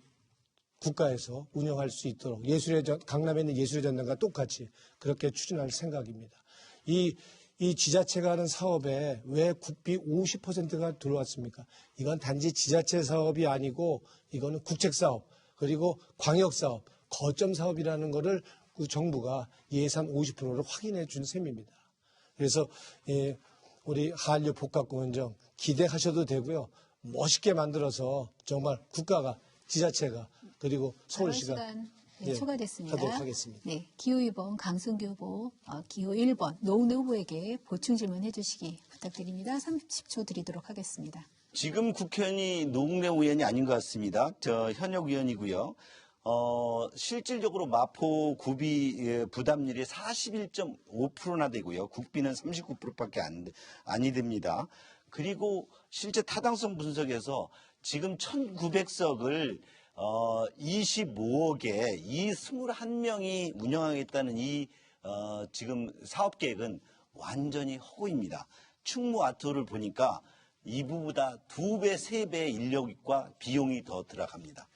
국가에서 운영할 수 있도록 강남에 있는 예술의 전당과 똑같이 그렇게 추진할 생각입니다. 이 지자체가 하는 사업에 왜 국비 50%가 들어왔습니까? 이건 단지 지자체 사업이 아니고 이거는 국책사업 그리고 광역사업, 거점 사업이라는 거를 그 정부가 예산 50%를 확인해 준 셈입니다. 그래서 우리 한류 복합공연장 기대하셔도 되고요. 멋있게 만들어서 정말 국가가 지자체가 그리고 서울시가 시간 초과됐습니다. 하도록 하겠습니다. 네, 기호 2번 강승규 후보, 기호 1번 노웅래 후보에게 보충 질문해 주시기 부탁드립니다. 30초 드리도록 하겠습니다. 지금 국회의원이 노웅래 의원이 아닌 것 같습니다. 저 현역 의원이고요. 실질적으로 마포 구비 부담률이 41.5%나 되고요. 국비는 39%밖에 아니 됩니다. 그리고 실제 타당성 분석에서 지금 1,900석을 25억에 이 21명이 운영하겠다는 지금 사업 계획은 완전히 허구입니다. 충무 아트홀을 보니까 이부보다 2배, 3배의 인력과 비용이 더 들어갑니다.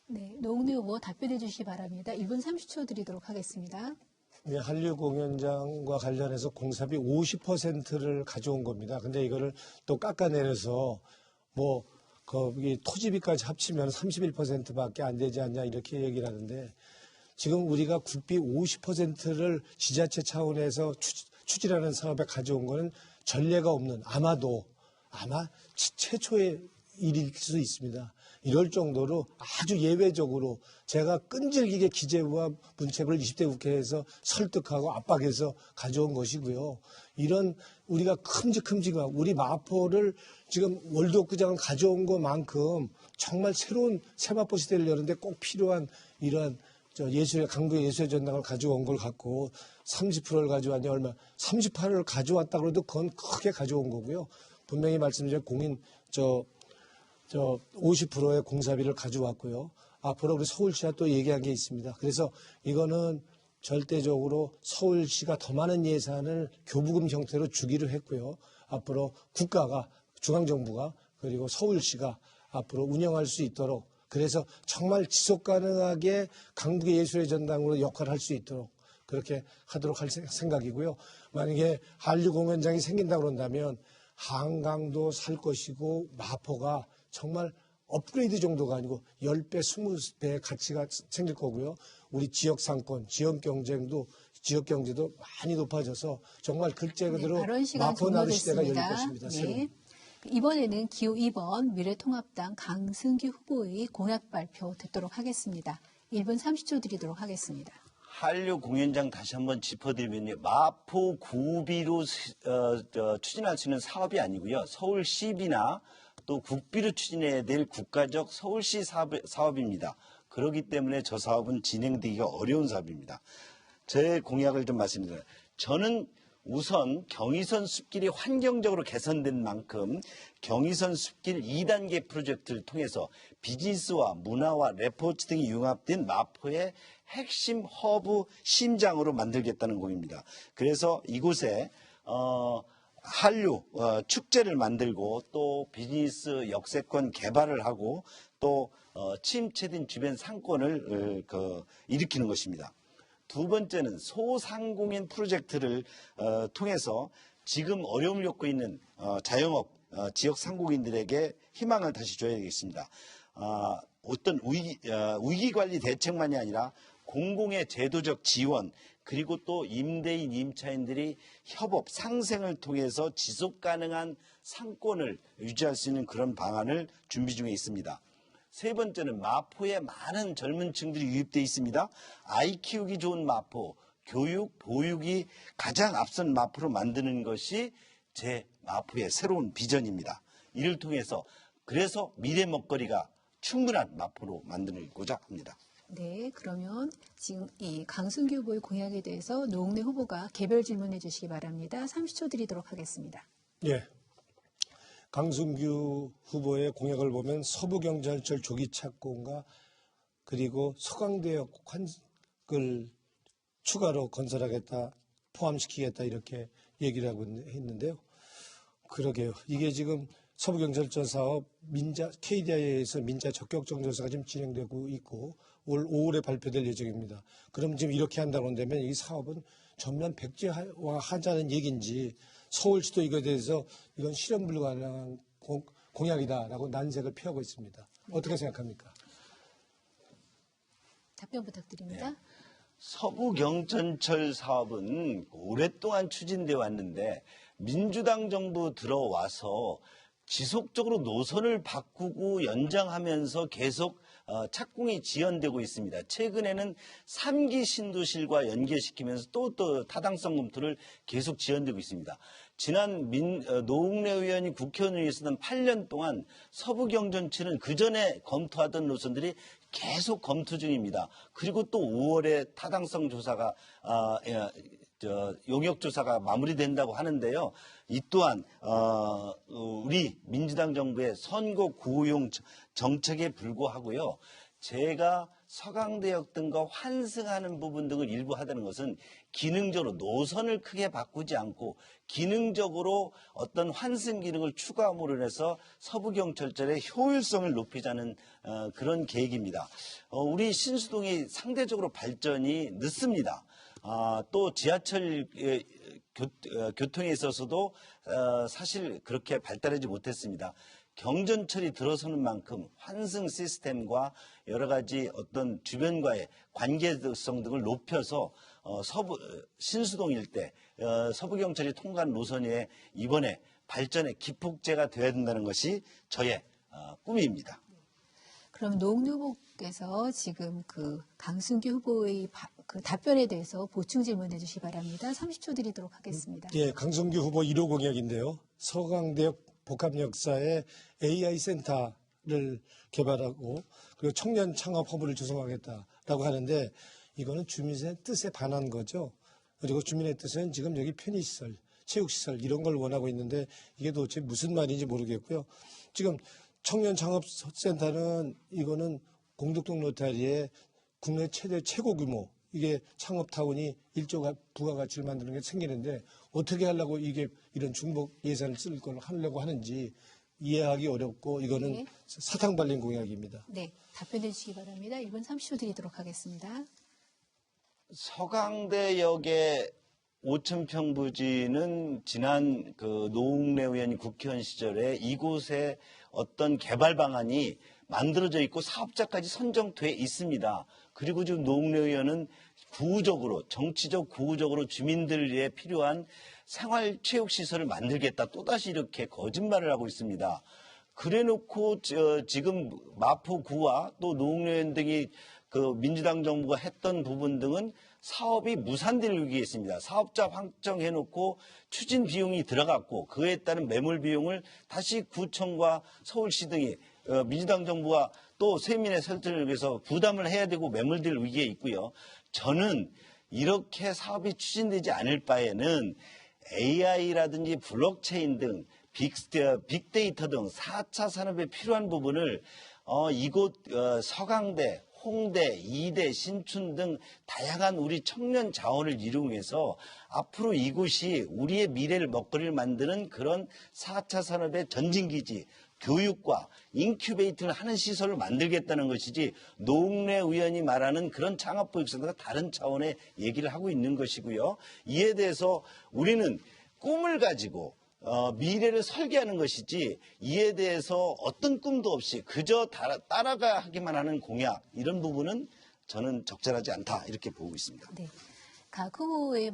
네, 노웅래 후보 답변해 주시기 바랍니다. 1분 30초 드리도록 하겠습니다. 네, 한류 공연장과 관련해서 공사비 50%를 가져온 겁니다. 근데 이거를 또 깎아내려서 거기 토지비까지 합치면 31%밖에 안 되지 않냐 이렇게 얘기를 하는데 지금 우리가 국비 50%를 지자체 차원에서 추진하는 사업에 가져온 거는 전례가 없는 아마 최초의 일일 수 있습니다. 이럴 정도로 아주 예외적으로 제가 끈질기게 기재부와 문체부를 20대 국회에서 설득하고 압박해서 가져온 것이고요. 이런 우리가 큼직큼직한 우리 마포를 지금 월드워크장을 가져온 것만큼 정말 새로운 새마포 시대를 여는데 꼭 필요한 이러한 강북 예술의 전당을 가져온 걸 갖고 30%를 가져왔냐 38을 가져왔다 그래도 그건 크게 가져온 거고요. 분명히 말씀드린 50%의 공사비를 가져왔고요. 앞으로 우리 서울시가 또 얘기한 게 있습니다. 그래서 이거는 절대적으로 서울시가 더 많은 예산을 교부금 형태로 주기로 했고요. 앞으로 국가가, 중앙정부가 그리고 서울시가 앞으로 운영할 수 있도록 그래서 정말 지속 가능하게 강북의 예술의 전당으로 역할을 할 수 있도록 그렇게 하도록 할 생각이고요. 만약에 한류 공연장이 생긴다고 그런다면 한강도 살 것이고 마포가 정말 업그레이드 정도가 아니고 10배, 20배의 가치가 생길 거고요. 우리 지역 상권, 지역 경제도 많이 높아져서 정말 글자 그대로 마포 나루 시대가 열릴 것입니다. 네. 이번에는 기호 2번 미래통합당 강승규 후보의 공약 발표 듣도록 하겠습니다. 1분 30초 드리도록 하겠습니다. 한류 공연장 다시 한번 짚어드리면요. 마포 구비로 추진할 수 있는 사업이 아니고요. 서울시비나 또 국비로 추진해야 될 국가적 서울시 사업입니다. 그렇기 때문에 저 사업은 진행되기가 어려운 사업입니다. 제 공약을 좀 말씀드려요. 저는 우선 경의선 숲길이 환경적으로 개선된 만큼 경의선 숲길 2단계 프로젝트를 통해서 비즈니스와 문화와 레포츠 등이 융합된 마포의 핵심 허브 심장으로 만들겠다는 겁니다. 그래서 이곳에 한류 축제를 만들고 또 비즈니스 역세권 개발을 하고 또 침체된 주변 상권을 일으키는 것입니다. 두 번째는 소상공인 프로젝트를 통해서 지금 어려움을 겪고 있는 자영업 지역 상공인들에게 희망을 다시 줘야 되겠습니다. 어떤 위기 관리 대책만이 아니라 공공의 제도적 지원, 그리고 또 임대인, 임차인들이 협업, 상생을 통해서 지속 가능한 상권을 유지할 수 있는 그런 방안을 준비 중에 있습니다. 세 번째는 마포에 많은 젊은 층들이 유입되어 있습니다. 아이 키우기 좋은 마포, 교육, 보육이 가장 앞선 마포로 만드는 것이 제 마포의 새로운 비전입니다. 이를 통해서 그래서 미래 먹거리가 충분한 마포로 만들고자 합니다. 네, 그러면 지금 이 강승규 후보의 공약에 대해서 노웅래 후보가 개별 질문해 주시기 바랍니다. 30초 드리도록 하겠습니다. 예. 강승규 후보의 공약을 보면 서부경전철 조기 착공과 그리고 서강대역 환을 추가로 건설하겠다, 포함시키겠다 이렇게 얘기를 하고 했는데요. 그러게요. 이게 지금 서부경전철 사업 KDI에서 민자 적격정 조사가 지금 진행되고 있고 올 5월에 발표될 예정입니다. 그럼 지금 이렇게 한다고 한다면 이 사업은 전면 백지화하자는 얘기인지 서울시도 이거에 대해서 이건 실현 불가능한 공약이다라고 난색을 피하고 있습니다. 어떻게 생각합니까? 답변 부탁드립니다. 네. 서부경전철 사업은 오랫동안 추진되어 왔는데 민주당 정부 들어와서 지속적으로 노선을 바꾸고 연장하면서 계속 착공이 지연되고 있습니다. 최근에는 3기 신도실과 연계시키면서 또 타당성 검토를 계속 지연되고 있습니다. 지난 노웅래 의원이 국회의원에 있었던 8년 동안 서부경전철은 그전에 검토하던 노선들이 계속 검토 중입니다. 그리고 또 5월에 타당성 조사가 용역 조사가 마무리된다고 하는데요. 이 또한 우리 민주당 정부의 선거 구호용 정책에 불구하고요. 제가 서강대역 등과 환승하는 부분 등을 일부 하다는 것은 기능적으로 노선을 크게 바꾸지 않고 기능적으로 어떤 환승 기능을 추가함으로 인해서 서부경찰철의 효율성을 높이자는 그런 계획입니다. 우리 신수동이 상대적으로 발전이 늦습니다. 또 지하철 교통에 있어서도 사실 그렇게 발달하지 못했습니다. 경전철이 들어서는 만큼 환승 시스템과 여러 가지 어떤 주변과의 관계성 등을 높여서 신수동 일대 서부경찰이 통과한 노선에 이번에 발전의 기폭제가 되어야 된다는 것이 저의 꿈입니다. 그럼 노웅래 후보께서 지금 그 강승규 후보의 그 답변에 대해서 보충 질문해 주시기 바랍니다. 30초 드리도록 하겠습니다. 예, 강승규 후보 1호 공약인데요. 서강대역 복합역사에 AI 센터를 개발하고 그리고 청년 창업 허브를 조성하겠다라고 하는데 이거는 주민의 뜻에 반한 거죠. 그리고 주민의 뜻은 지금 여기 편의시설, 체육시설 이런 걸 원하고 있는데 이게 도대체 무슨 말인지 모르겠고요. 지금 청년 창업센터는 이거는 공덕동 로타리의 국내 최고 규모 이게 창업타운이 1조 부가가치를 만드는 게 생기는데 어떻게 하려고 이게 이런 중복 예산을 쓸 걸 하려고 하는지 이해하기 어렵고 이거는 네. 사탕 발린 공약입니다. 네, 답변해 주시기 바랍니다. 1분 30초 드리도록 하겠습니다. 서강대역의 5,000평 부지는 지난 그 노웅래 의원이 국회의원 시절에 이곳에 어떤 개발 방안이 만들어져 있고 사업자까지 선정돼 있습니다. 그리고 지금 노웅래 의원은 정치적 구호적으로 주민들에 필요한 생활체육시설을 만들겠다. 또다시 이렇게 거짓말을 하고 있습니다. 그래놓고 지금 마포구와 또 노웅래 의원 등이 그 민주당 정부가 했던 부분 등은 사업이 무산될 위기에 있습니다. 사업자 확정해놓고 추진 비용이 들어갔고 그에 따른 매몰 비용을 다시 구청과 서울시 등이 민주당 정부가 또 세민의 설득을 위해서 부담을 해야 되고 매몰될 위기에 있고요. 저는 이렇게 사업이 추진되지 않을 바에는 AI라든지 블록체인 등 빅데이터 등 4차 산업에 필요한 부분을 이곳 서강대, 홍대, 이대, 신춘 등 다양한 우리 청년 자원을 이용해서 앞으로 이곳이 우리의 미래를 먹거리를 만드는 그런 4차 산업의 전진기지, 교육과 인큐베이팅을 하는 시설을 만들겠다는 것이지 노웅래 의원이 말하는 그런 창업보육센터가 다른 차원의 얘기를 하고 있는 것이고요. 이에 대해서 우리는 꿈을 가지고 미래를 설계하는 것이지 이에 대해서 어떤 꿈도 없이 그저 따라가기만 하는 공약 이런 부분은 저는 적절하지 않다 이렇게 보고 있습니다. 네. 각 후보의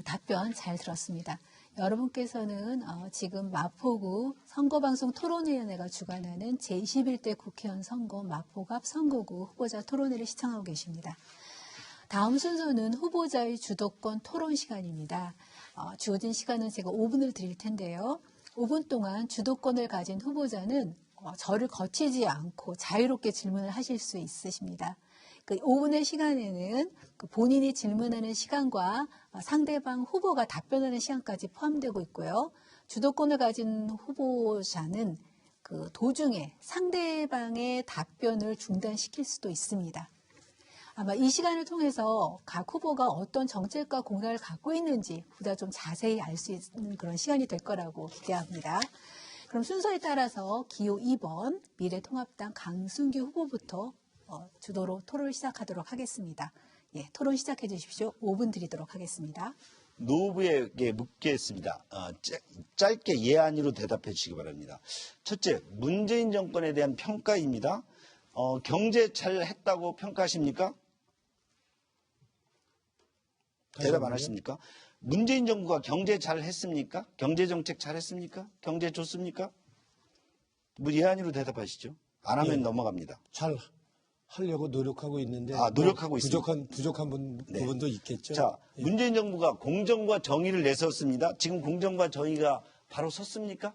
답변 잘 들었습니다. 여러분께서는 지금 마포구 선거방송 토론위원회가 주관하는 제21대 국회의원 선거 마포갑 선거구 후보자 토론회를 시청하고 계십니다. 다음 순서는 후보자의 주도권 토론 시간입니다. 주어진 시간은 제가 5분을 드릴 텐데요. 5분 동안 주도권을 가진 후보자는 저를 거치지 않고 자유롭게 질문을 하실 수 있으십니다. 그 5분의 시간에는 본인이 질문하는 시간과 상대방 후보가 답변하는 시간까지 포함되고 있고요. 주도권을 가진 후보자는 그 도중에 상대방의 답변을 중단시킬 수도 있습니다. 아마 이 시간을 통해서 각 후보가 어떤 정책과 공약을 갖고 있는지 보다 좀 자세히 알 수 있는 그런 시간이 될 거라고 기대합니다. 그럼 순서에 따라서 기호 2번 미래통합당 강승규 후보부터 주도로 토론을 시작하도록 하겠습니다. 예, 토론 시작해 주십시오. 5분 드리도록 하겠습니다. 노부에게 묻겠습니다. 짧게 예, 아니로 대답해 주시기 바랍니다. 첫째, 문재인 정권에 대한 평가입니다. 경제 잘 했다고 평가하십니까? 대답 안 하십니까? 문재인 정부가 경제 잘 했습니까? 경제 정책 잘 했습니까? 경제 좋습니까? 예, 아니로 대답하시죠. 안 하면 예. 넘어갑니다. 잘 하려고 노력하고 있는데 노력하고 있습니다. 부족한 부분도 있겠죠. 자, 예. 문재인 정부가 공정과 정의를 내세웠습니다. 지금 공정과 정의가 바로 섰습니까?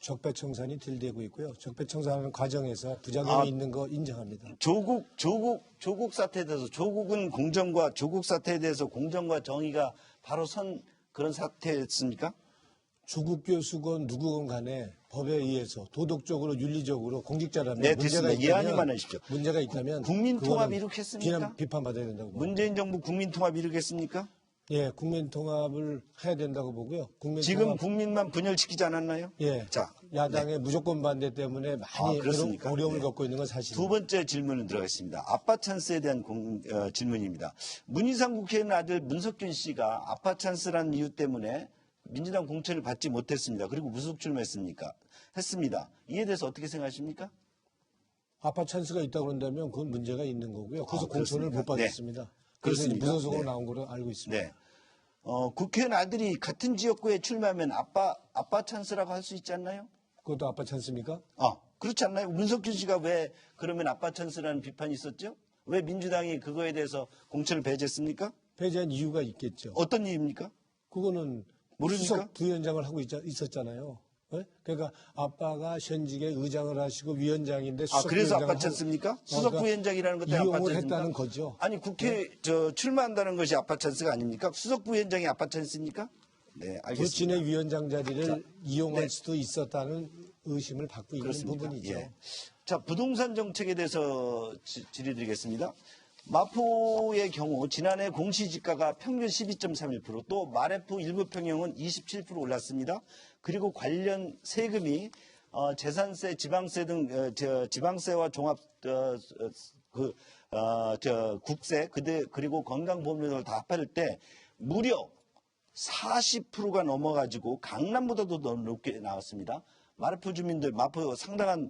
적폐청산이 덜 되고 있고요. 적폐청산하는 과정에서 부작용이 있는 거 인정합니다. 조국 사태에 대해서 조국 사태에 대해서 공정과 정의가 바로 선 그런 사태였습니까? 조국 교수건 누구건 간에 법에 의해서 도덕적으로 윤리적으로 공직자라면 네, 문제가 됐습니다. 예, 아니만 있다면 하십시오. 문제가 있다면 국민 통합 그거는 이룩했습니까? 비판받아야 된다고 봅니다. 문재인 정부 국민 통합 이루겠습니까? 예, 국민 통합을 해야 된다고 보고요. 지금 국민만 분열시키지 않았나요? 예, 자, 야당의 무조건 반대 때문에 많이 그렇습니까? 어려움을 네. 겪고 있는 건 사실입니다. 두 번째 질문은 들어가겠습니다. 아빠 찬스에 대한 질문입니다. 문희상 국회의원 아들 문석균 씨가 아빠 찬스라는 이유 때문에 민주당 공천을 받지 못했습니다. 그리고 무소속 출마했습니까? 했습니다. 이에 대해서 어떻게 생각하십니까? 아빠 찬스가 있다고 그런다면 그건 문제가 있는 거고요. 그래서 공천을 그렇습니까? 못 받았습니다. 네. 그래서 이제 그렇습니다. 무소속으로 네. 나온 걸로 알고 있습니다. 네. 국회의원 아들이 같은 지역구에 출마하면 아빠 찬스라고 할 수 있지 않나요? 그것도 아빠 찬스입니까? 그렇지 않나요? 문석균 씨가 왜 그러면 아빠 찬스라는 비판이 있었죠? 왜 민주당이 그거에 대해서 공천을 배제했습니까? 배제한 이유가 있겠죠. 어떤 이유입니까? 그거는 모릅니까? 수석 부위원장을 하고 있었잖아요. 네? 그러니까 아빠가 현직에 의장을 하시고 위원장인데 수석 그래서 부위원장을 아빠 찬스입니까? 수석 그러니까 부위원장이라는 것 때문에 아빠 이용을 찬스입니까? 했다는 거죠. 아니 국회 출마한다는 것이 아빠 찬스가 아닙니까? 수석 부위원장이 아빠 찬스입니까? 네, 알겠습니다. 부친의 위원장 자리를 이용할 네. 수도 있었다는 의심을 받고 있는 그렇습니까? 부분이죠. 예. 자, 부동산 정책에 대해서 질의드리겠습니다. 마포의 경우 지난해 공시지가가 평균 12.31%, 또 마레프 일부 평형은 27% 올랐습니다. 그리고 관련 세금이 재산세, 지방세 등 지방세와 종합 국세 그리고 건강보험료를 다 합할 때 무려 40%가 넘어가지고 강남보다도 더 높게 나왔습니다. 마포 주민들, 마포 상당한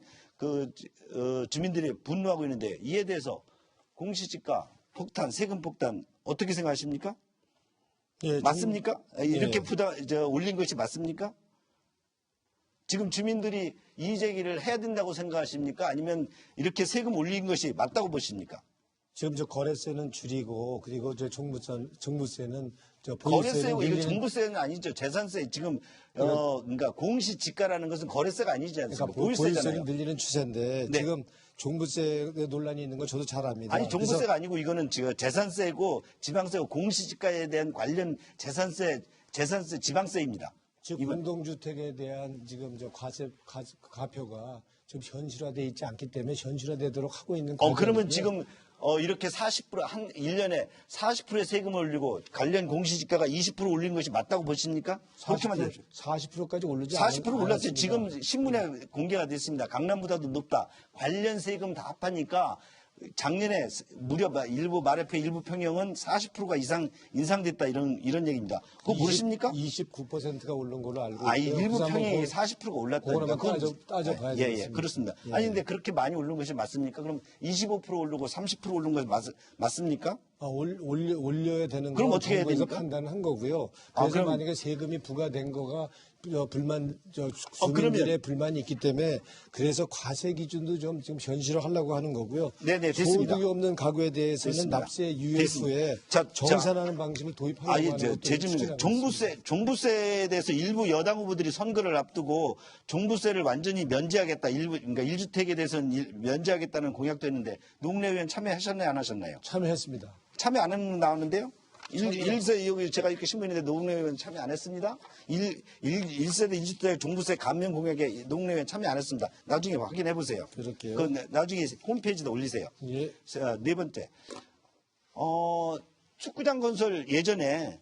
주민들이 분노하고 있는데 이에 대해서 공시지가 폭탄, 세금 폭탄 어떻게 생각하십니까? 예, 맞습니까? 이렇게 예. 올린 것이 맞습니까? 지금 주민들이 이의 제기를 해야 된다고 생각하십니까? 아니면 이렇게 세금 올린 것이 맞다고 보십니까? 지금 거래세는 줄이고 그리고 종부세는 거래세고 이거 늘리는- 정부세는 아니죠. 재산세 지금 그러니까 공시지가라는 것은 거래세가 아니지 않습니까? 그러니까 보유세잖아요. 보유세를 늘리는 추세인데 네. 지금 종부세 논란이 있는 거 저도 잘 압니다. 아니 종부세가 아니고 이거는 지금 재산세고 지방세고 공시지가에 대한 관련 재산세 지방세입니다. 즉 공동주택에 대한 지금 과표가 좀 현실화돼 있지 않기 때문에 현실화되도록 하고 있는 그러면 과정이고요. 지금 이렇게 40% 한 1년에 40%의 세금을 올리고 관련 공시지가가 20% 올린 것이 맞다고 보십니까? 그렇게만 되죠. 40%까지 오르지 40% 올랐어요. 않았습니다. 지금 신문에 공개가 됐습니다. 강남보다도 높다. 관련 세금 다 합하니까 작년에 무려 일부 마레프 일부 평형은 40%가 이상 인상됐다 이런 얘기입니다. 그거 모르십니까? 29%가 오른 걸로 알고 있고요. 아, 일부 그래서 평형이 한번 40%가 올랐다니까. 그거는 따져봐야 예, 되겠습니다. 예, 그렇습니다. 아니 근데 그렇게 많이 오른 것이 맞습니까? 그럼 25% 오르고 30% 오른 것이 맞습니까? 올려야 되는 그럼 건 어떻게 해야 정부에서 됩니까? 판단한 거고요. 아, 그래서 그럼- 만약에 세금이 부과된 거가 그러면- 주민들의 불만이 있기 때문에 그래서 과세 기준도 좀 지금 현실화하려고 하는 거고요. 네네, 됐습니다. 소득이 없는 가구에 대해서는 됐습니다. 납세 유예 됐습니다. 후에 자, 정산하는 방식을 도입하려고 아예 하는 것도 제 질문이 추진하고 있습니다. 종부세에 대해서 일부 여당 후보들이 선거를 앞두고 종부세를 완전히 면제하겠다. 그러니까 1주택에 대해서는 면제하겠다는 공약도 했는데 노웅래 의원 참여하셨나요, 안 하셨나요? 참여했습니다. 참여 안 하는 나오는데요? 1세 여기 제가 이렇게 신문인데 노웅래 의원 참여 안 했습니다. 1세대 1주택 종부세 감면 공약에 노웅래 의원 참여 안 했습니다. 나중에 확인해 보세요. 그럴게요. 나중에 홈페이지도 올리세요. 예. 자, 네 번째. 축구장 건설 예전에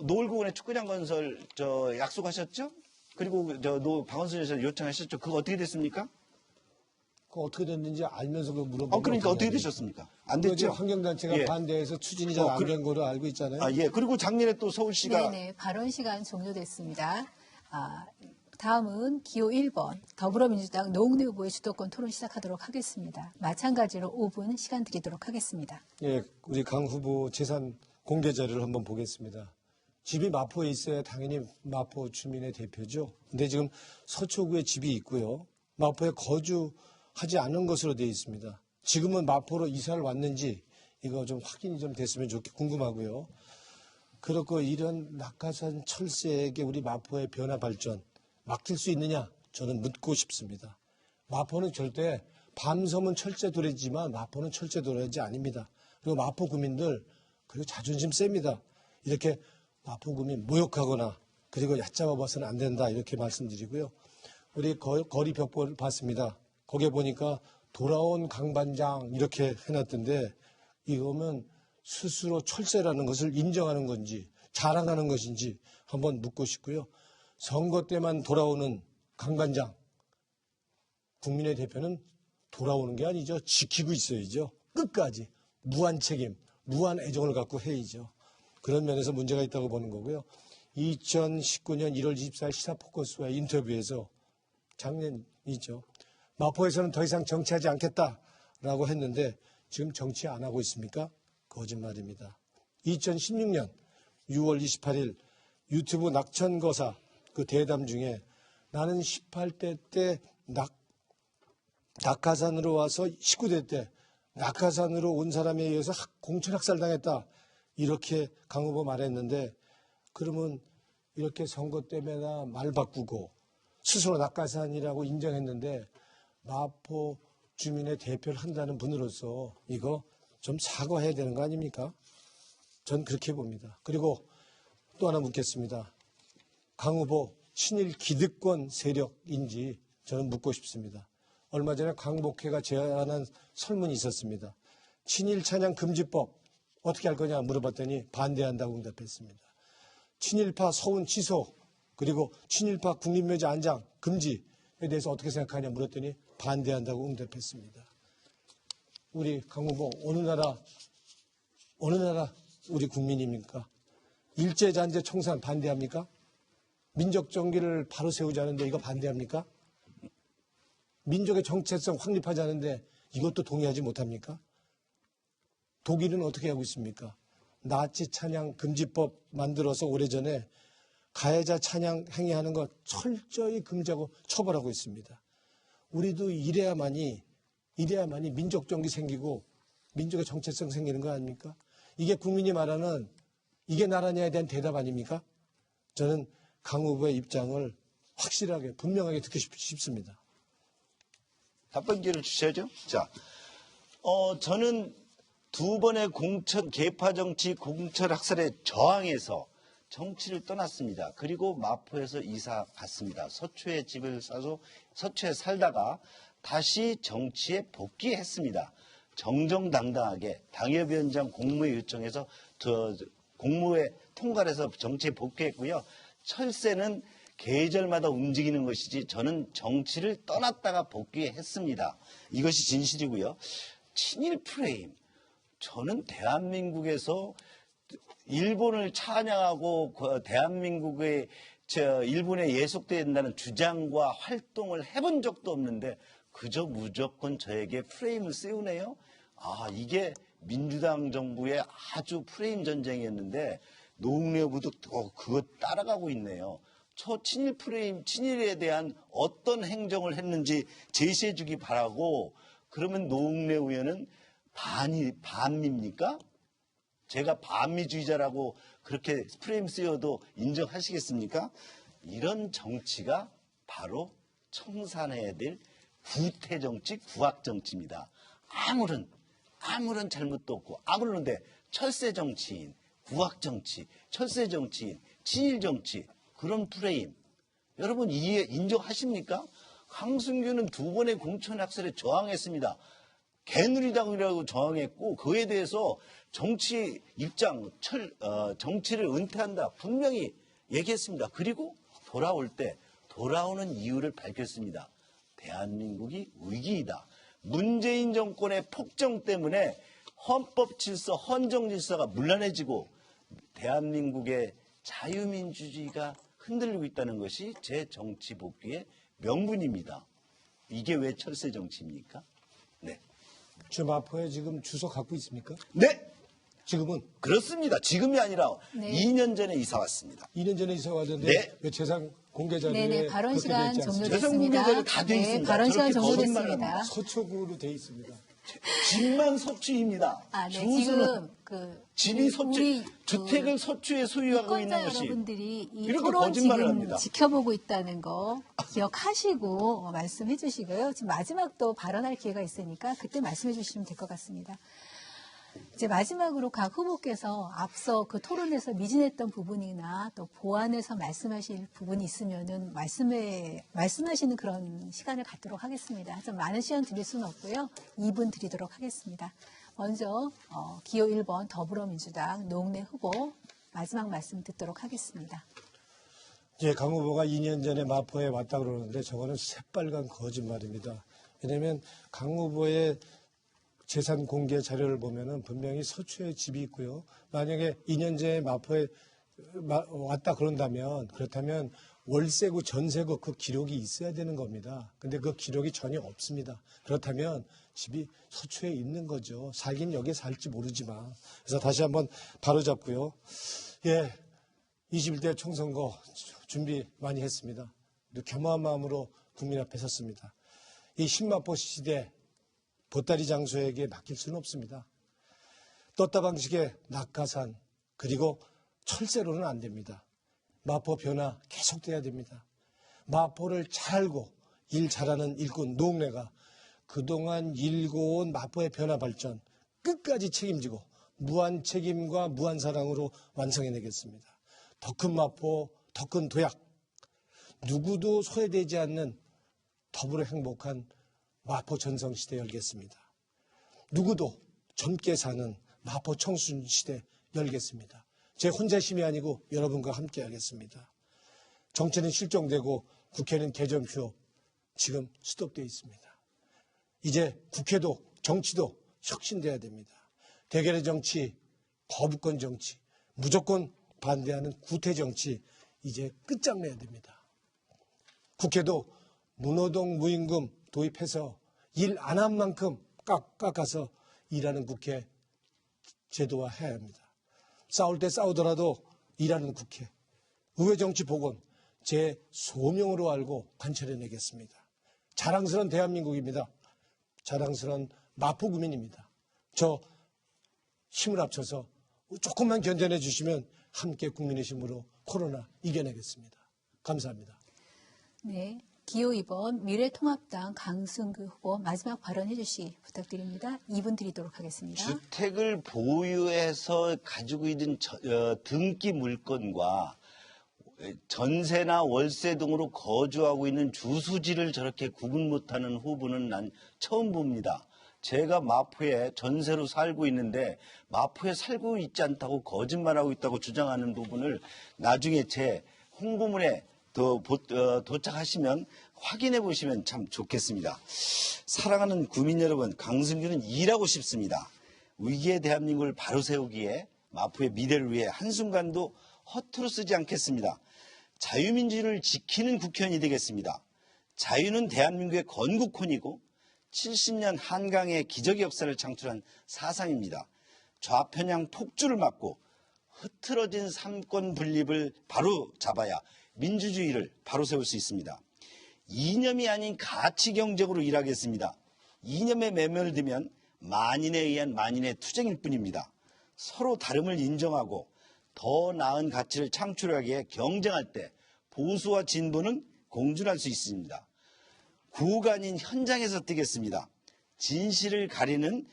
노을공원에 축구장 건설 약속하셨죠? 그리고 박원순에서 요청하셨죠? 그거 어떻게 됐습니까? 그 어떻게 됐는지 알면서 그거 물어보면 그러니까 어떻게 하냐고요. 되셨습니까? 안 그거 이제 됐죠? 환경단체가 예. 반대해서 추진이 잘 안 그래- 된 거로 알고 있잖아요. 아, 예. 그리고 작년에 또 서울시가 네네, 발언 시간 종료됐습니다. 다음은 기호 1번 더불어민주당 노웅래 후보의 주도권 토론 시작하도록 하겠습니다. 마찬가지로 5분 시간 드리도록 하겠습니다. 예, 우리 강 후보 재산 공개 자료를 한번 보겠습니다. 집이 마포에 있어야 당연히 마포 주민의 대표죠. 근데 지금 서초구에 집이 있고요. 마포에 거주하지 않은 것으로 되어 있습니다. 지금은 마포로 이사를 왔는지 이거 좀 확인이 좀 됐으면 궁금하고요. 그렇고 이런 낙하산 철새에게 우리 마포의 변화 발전 맡길 수 있느냐? 저는 묻고 싶습니다. 마포는 절대 밤섬은 철제도래지만 마포는 철제도래지 아닙니다. 그리고 마포 구민들 그리고 자존심 셉니다. 이렇게 마포 구민 모욕하거나 그리고 얕잡아 봐서는 안 된다 이렇게 말씀드리고요. 우리 거리 벽보를 봤습니다. 거기에 보니까 돌아온 강반장 이렇게 해놨던데 이거면 스스로 철새라는 것을 인정하는 건지 자랑하는 것인지 한번 묻고 싶고요. 선거 때만 돌아오는 강반장 국민의 대표는 돌아오는 게 아니죠. 지키고 있어야죠. 끝까지 무한 책임, 무한 애정을 갖고 해야죠. 그런 면에서 문제가 있다고 보는 거고요. 2019년 1월 24일 시사포커스와의 인터뷰에서 작년이죠. 마포에서는 더 이상 정치하지 않겠다라고 했는데 지금 정치 안 하고 있습니까? 거짓말입니다. 2016년 6월 28일 유튜브 낙천거사 그 대담 중에 나는 18대 때 낙하산으로 와서 19대 때 낙하산으로 온 사람에 의해서 공천학살당했다. 이렇게 강 후보 말했는데 그러면 이렇게 선거 때마다 말 바꾸고 스스로 낙하산이라고 인정했는데 마포 주민의 대표를 한다는 분으로서 이거 좀 사과해야 되는 거 아닙니까? 전 그렇게 봅니다. 그리고 또 하나 묻겠습니다. 강 후보 친일 기득권 세력인지 저는 묻고 싶습니다. 얼마 전에 강복회가 제안한 설문이 있었습니다. 친일 찬양 금지법 어떻게 할 거냐 물어봤더니 반대한다고 응답했습니다. 친일파 서운 취소 그리고 친일파 국립묘지 안장 금지에 대해서 어떻게 생각하냐 물었더니 반대한다고 응답했습니다. 우리 강 후보 어느 나라 우리 국민입니까? 일제잔재 청산 반대합니까? 민족정기를 바로 세우자는데 이거 반대합니까? 민족의 정체성 확립하자는데 이것도 동의하지 못합니까? 독일은 어떻게 하고 있습니까? 나치 찬양 금지법 만들어서 오래전에 가해자 찬양 행위하는 것 철저히 금지하고 처벌하고 있습니다. 우리도 이래야만이 민족정기 생기고 민족의 정체성 생기는 거 아닙니까? 이게 국민이 말하는 이게 나라냐에 대한 대답 아닙니까? 저는 강 후보의 입장을 확실하게 분명하게 듣고 싶습니다. 답변 기회를 주셔야죠. 자, 저는 두 번의 계파 정치 공천 학살에 저항해서 정치를 떠났습니다. 그리고 마포에서 이사 갔습니다. 서초에 집을 사서 서초에 살다가 다시 정치에 복귀했습니다. 정정당당하게 당협위원장 공무회 요청해서 공무회 통과를 해서 정치에 복귀했고요. 철새는 계절마다 움직이는 것이지 저는 정치를 떠났다가 복귀했습니다. 이것이 진실이고요. 친일 프레임. 저는 대한민국에서 일본을 찬양하고 대한민국의 일본에 예속된다는 주장과 활동을 해본 적도 없는데 그저 무조건 저에게 프레임을 씌우네요. 아, 이게 민주당 정부의 아주 프레임 전쟁이었는데 노웅래부도 그거 따라가고 있네요. 저 친일 프레임, 친일에 대한 어떤 행정을 했는지 제시해 주기 바라고 그러면 노웅래 의원은 반미입니까? 제가 반미주의자라고 그렇게 프레임 쓰여도 인정하시겠습니까? 이런 정치가 바로 청산해야 될 구태정치, 구악정치입니다. 아무런 잘못도 없고 아무런데 철새정치인, 구악정치, 철새정치인, 친일정치 그런 프레임 여러분 인정하십니까? 강승규는 2번의 공천학설에 저항했습니다. 개누리당이라고 저항했고 그에 대해서 정치 입장, 정치를 은퇴한다 분명히 얘기했습니다. 그리고 돌아오는 이유를 밝혔습니다. 대한민국이 위기이다. 문재인 정권의 폭정 때문에 헌법 질서, 헌정 질서가 문란해지고 대한민국의 자유민주주의가 흔들리고 있다는 것이 제 정치 복귀의 명분입니다. 이게 왜 철새 정치입니까? 네. 저 마포에 지금 주소 갖고 있습니까? 네. 지금은? 그렇습니다. 지금이 아니라 네. 2년 전에 이사 왔습니다. 2년 전에 이사 왔는데 네. 왜 재산 공개 자료에 네네, 발언 시간 재산 종료됐습니다. 공개자료 다돼 네, 있습니다. 발언 시간 저렇게 종료됐습니다. 서초구로 돼 있습니다. 집만 서초입니다. 아, 네, 주소는 지금 집이 서초, 우리 주택을 서초에 소유하고 유권자 있는 것이 여러분들이 이 이렇게 토론 거짓말을 지금 합니다. 지켜보고 있다는 거 기억하시고 말씀해 주시고요. 지금 마지막 또 발언할 기회가 있으니까 그때 말씀해 주시면 될 것 같습니다. 이제 마지막으로 각 후보께서 앞서 그 토론에서 미진했던 부분이나 또 보완해서 말씀하실 부분이 있으면은 말씀하시는 그런 시간을 갖도록 하겠습니다. 좀 많은 시간 드릴 수는 없고요. 2분 드리도록 하겠습니다. 먼저 기호 1번 더불어민주당 노웅래 후보 마지막 말씀 듣도록 하겠습니다. 예, 강 후보가 2년 전에 마포에 왔다 그러는데 저거는 새빨간 거짓말입니다. 왜냐하면 강 후보의 재산 공개 자료를 보면은 분명히 서초에 집이 있고요. 만약에 2년 전에 마포에 왔다 그렇다면 월세고 전세고 그 기록이 있어야 되는 겁니다. 근데 그 기록이 전혀 없습니다. 그렇다면 집이 서초에 있는 거죠. 살긴 여기에 살지 모르지만. 그래서 다시 한번 바로잡고요. 예, 21대 총선거 준비 많이 했습니다. 겸허한 마음으로 국민 앞에 섰습니다. 이 신마포 시대 보따리 장소에게 맡길 수는 없습니다. 떴다 방식의 낙하산 그리고 철새로는 안 됩니다. 마포 변화 계속돼야 됩니다. 마포를 잘 알고 일 잘하는 일꾼 노웅래가 그동안 일궈온 마포의 변화 발전 끝까지 책임지고 무한 책임과 무한 사랑으로 완성해내겠습니다. 더 큰 마포, 더 큰 도약, 누구도 소외되지 않는 더불어 행복한 마포 전성시대 열겠습니다. 누구도 젊게 사는 마포 청순시대 열겠습니다. 제 혼자 힘이 아니고 여러분과 함께 하겠습니다. 정치는 실종되고 국회는 개정표 지금 스톱되어 있습니다. 이제 국회도 정치도 혁신돼야 됩니다. 대결의 정치, 거부권 정치, 무조건 반대하는 구태 정치 이제 끝장내야 됩니다. 국회도 문호동 무임금 도입해서 일 안 한 만큼 깎아서 일하는 국회 제도화해야 합니다. 싸울 때 싸우더라도 일하는 국회, 의회 정치 복원 제 소명으로 알고 관철해내겠습니다. 자랑스러운 대한민국입니다. 자랑스러운 마포구민입니다. 저 힘을 합쳐서 조금만 견뎌내 주시면 함께 국민의 힘으로 코로나 이겨내겠습니다. 감사합니다. 네, 기호 2번 미래통합당 강승규 후보 마지막 발언해 주시 부탁드립니다. 2분 드리도록 하겠습니다. 주택을 보유해서 가지고 있는 등기 물건과 전세나 월세 등으로 거주하고 있는 주소지를 저렇게 구분 못하는 후보는 난 처음 봅니다. 제가 마포에 전세로 살고 있는데 마포에 살고 있지 않다고 거짓말하고 있다고 주장하는 부분을 나중에 제 홍보문에 도착하시면 확인해 보시면 참 좋겠습니다. 사랑하는 구민 여러분, 강승규는 일하고 싶습니다. 위기의 대한민국을 바로 세우기에 마포의 미래를 위해 한순간도 허투루 쓰지 않겠습니다. 자유민주주의를 지키는 국회의원이 되겠습니다. 자유는 대한민국의 건국혼이고 70년 한강의 기적의 역사를 창출한 사상입니다. 좌편향 폭주를 막고 흐트러진 삼권 분립을 바로 잡아야 민주주의를 바로 세울 수 있습니다. 이념이 아닌 가치 경쟁으로 일하겠습니다. 이념에 매몰되면 만인에 의한 만인의 투쟁일 뿐입니다. 서로 다름을 인정하고 더 나은 가치를 창출하기에 경쟁할 때 보수와 진보는 공존할 수 있습니다. 구호가 아닌 현장에서 뛰겠습니다. 진실을 가리는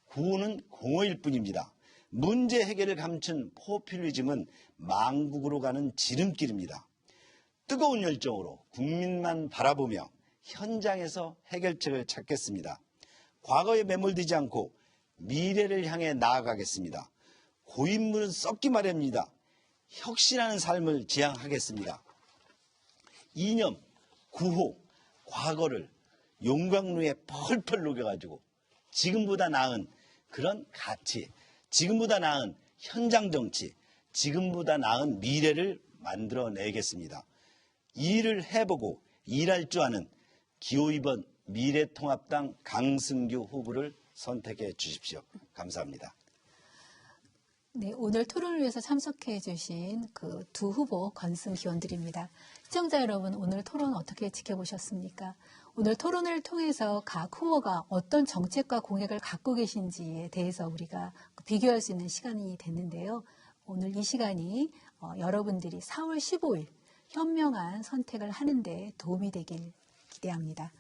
구호는 공허일 뿐입니다. 문제 해결을 감춘 포퓰리즘은 망국으로 가는 지름길입니다. 뜨거운 열정으로 국민만 바라보며 현장에서 해결책을 찾겠습니다. 과거에 매몰되지 않고 미래를 향해 나아가겠습니다. 고인물은 썩기 마련입니다. 혁신하는 삶을 지향하겠습니다. 이념, 구호, 과거를 용광로에 펄펄 녹여가지고 지금보다 나은 그런 가치, 지금보다 나은 현장 정치, 지금보다 나은 미래를 만들어내겠습니다. 일을 해보고 일할 줄 아는 기호 2번 미래통합당 강승규 후보를 선택해 주십시오. 감사합니다. 네, 오늘 토론을 위해서 참석해 주신 그 두 후보 건승 기원드립니다. 시청자 여러분, 오늘 토론 어떻게 지켜보셨습니까? 오늘 토론을 통해서 각 후보가 어떤 정책과 공약을 갖고 계신지에 대해서 우리가 비교할 수 있는 시간이 됐는데요. 오늘 이 시간이 여러분들이 4월 15일 현명한 선택을 하는데 도움이 되길 기대합니다.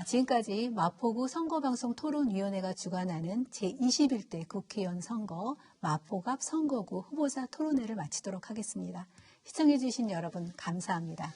지금까지 마포구 선거방송 토론위원회가 주관하는 제21대 국회의원 선거 마포갑 선거구 후보자 토론회를 마치도록 하겠습니다. 시청해주신 여러분 감사합니다.